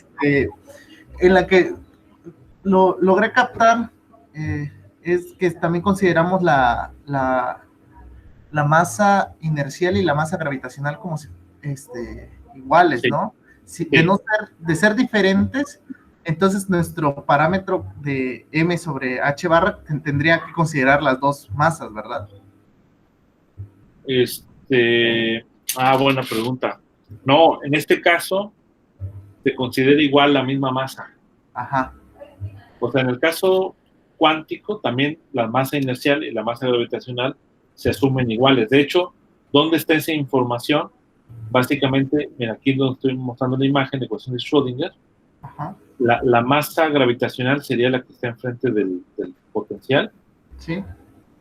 En la que logré captar, es que también consideramos la masa inercial y la masa gravitacional como iguales, Sí. ¿no? de no ser, de ser diferentes, entonces nuestro parámetro de M sobre H barra tendría que considerar las dos masas, ¿verdad? Buena pregunta. No, en este caso se considera igual la misma masa. Ajá. O sea, en el caso cuántico, también la masa inercial y la masa gravitacional se asumen iguales. De hecho, ¿dónde está esa información? Básicamente, mira, aquí donde estoy mostrando la imagen de ecuación de Schrödinger, Ajá. la masa gravitacional sería la que está enfrente del potencial, Sí.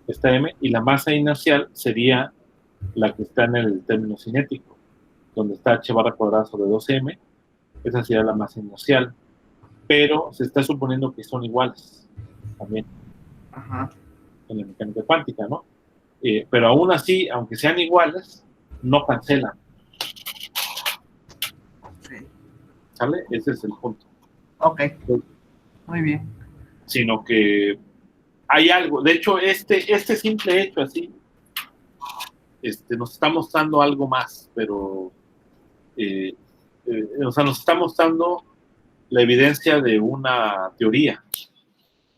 esta M, y la masa inercial sería la que está en el término cinético, donde está h barra cuadrada sobre 2m, esa sería la masa inercial, pero se está suponiendo que son iguales también. Ajá. En la mecánica cuántica, ¿no? Pero aún así, aunque sean iguales, no cancelan. Sí. ¿Sale? Ese es el punto. Ok. Muy bien. Sino que hay algo. De hecho, este simple hecho así nos está mostrando algo más, pero o sea, nos está mostrando la evidencia de una teoría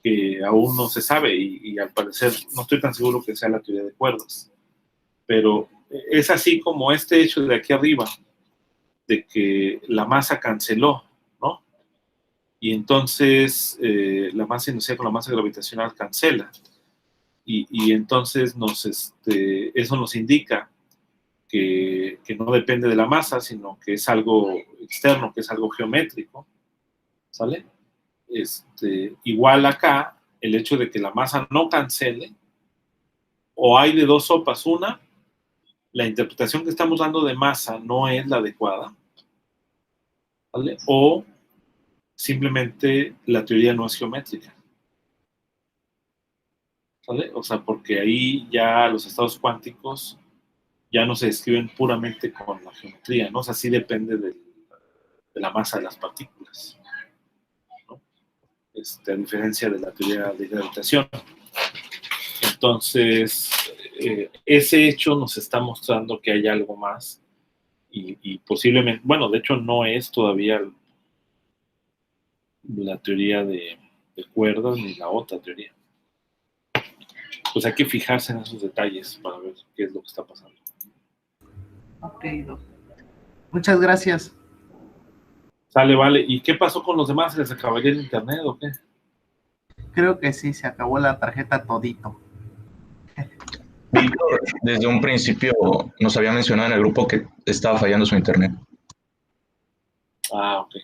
que aún no se sabe y al parecer no estoy tan seguro que sea la teoría de cuerdas, pero es así como este hecho de aquí arriba, de que la masa canceló, ¿no? Y entonces la masa inercial con la masa gravitacional cancela. Y entonces eso nos indica que no depende de la masa, sino que es algo externo, que es algo geométrico, ¿sale? Igual acá, el hecho de que la masa no cancele, o hay de dos sopas, una, la interpretación que estamos dando de masa no es la adecuada, ¿vale? O simplemente la teoría no es geométrica, ¿vale? O sea, porque ahí ya los estados cuánticos ya no se describen puramente con la geometría, ¿no? O sea, sí depende de la masa de las partículas, ¿no? A diferencia de la teoría de gravitación. Entonces, ese hecho nos está mostrando que hay algo más y posiblemente, bueno, de hecho no es todavía la teoría de cuerdas ni la otra teoría. Pues hay que fijarse en esos detalles para ver qué es lo que está pasando. Ok, Doc. Muchas gracias. Sale, vale. ¿Y qué pasó con los demás? ¿Les acabaría el internet o qué? Creo que sí, se acabó la tarjeta todito. Víctor, desde un principio nos había mencionado en el grupo que estaba fallando su internet. Ah, ok.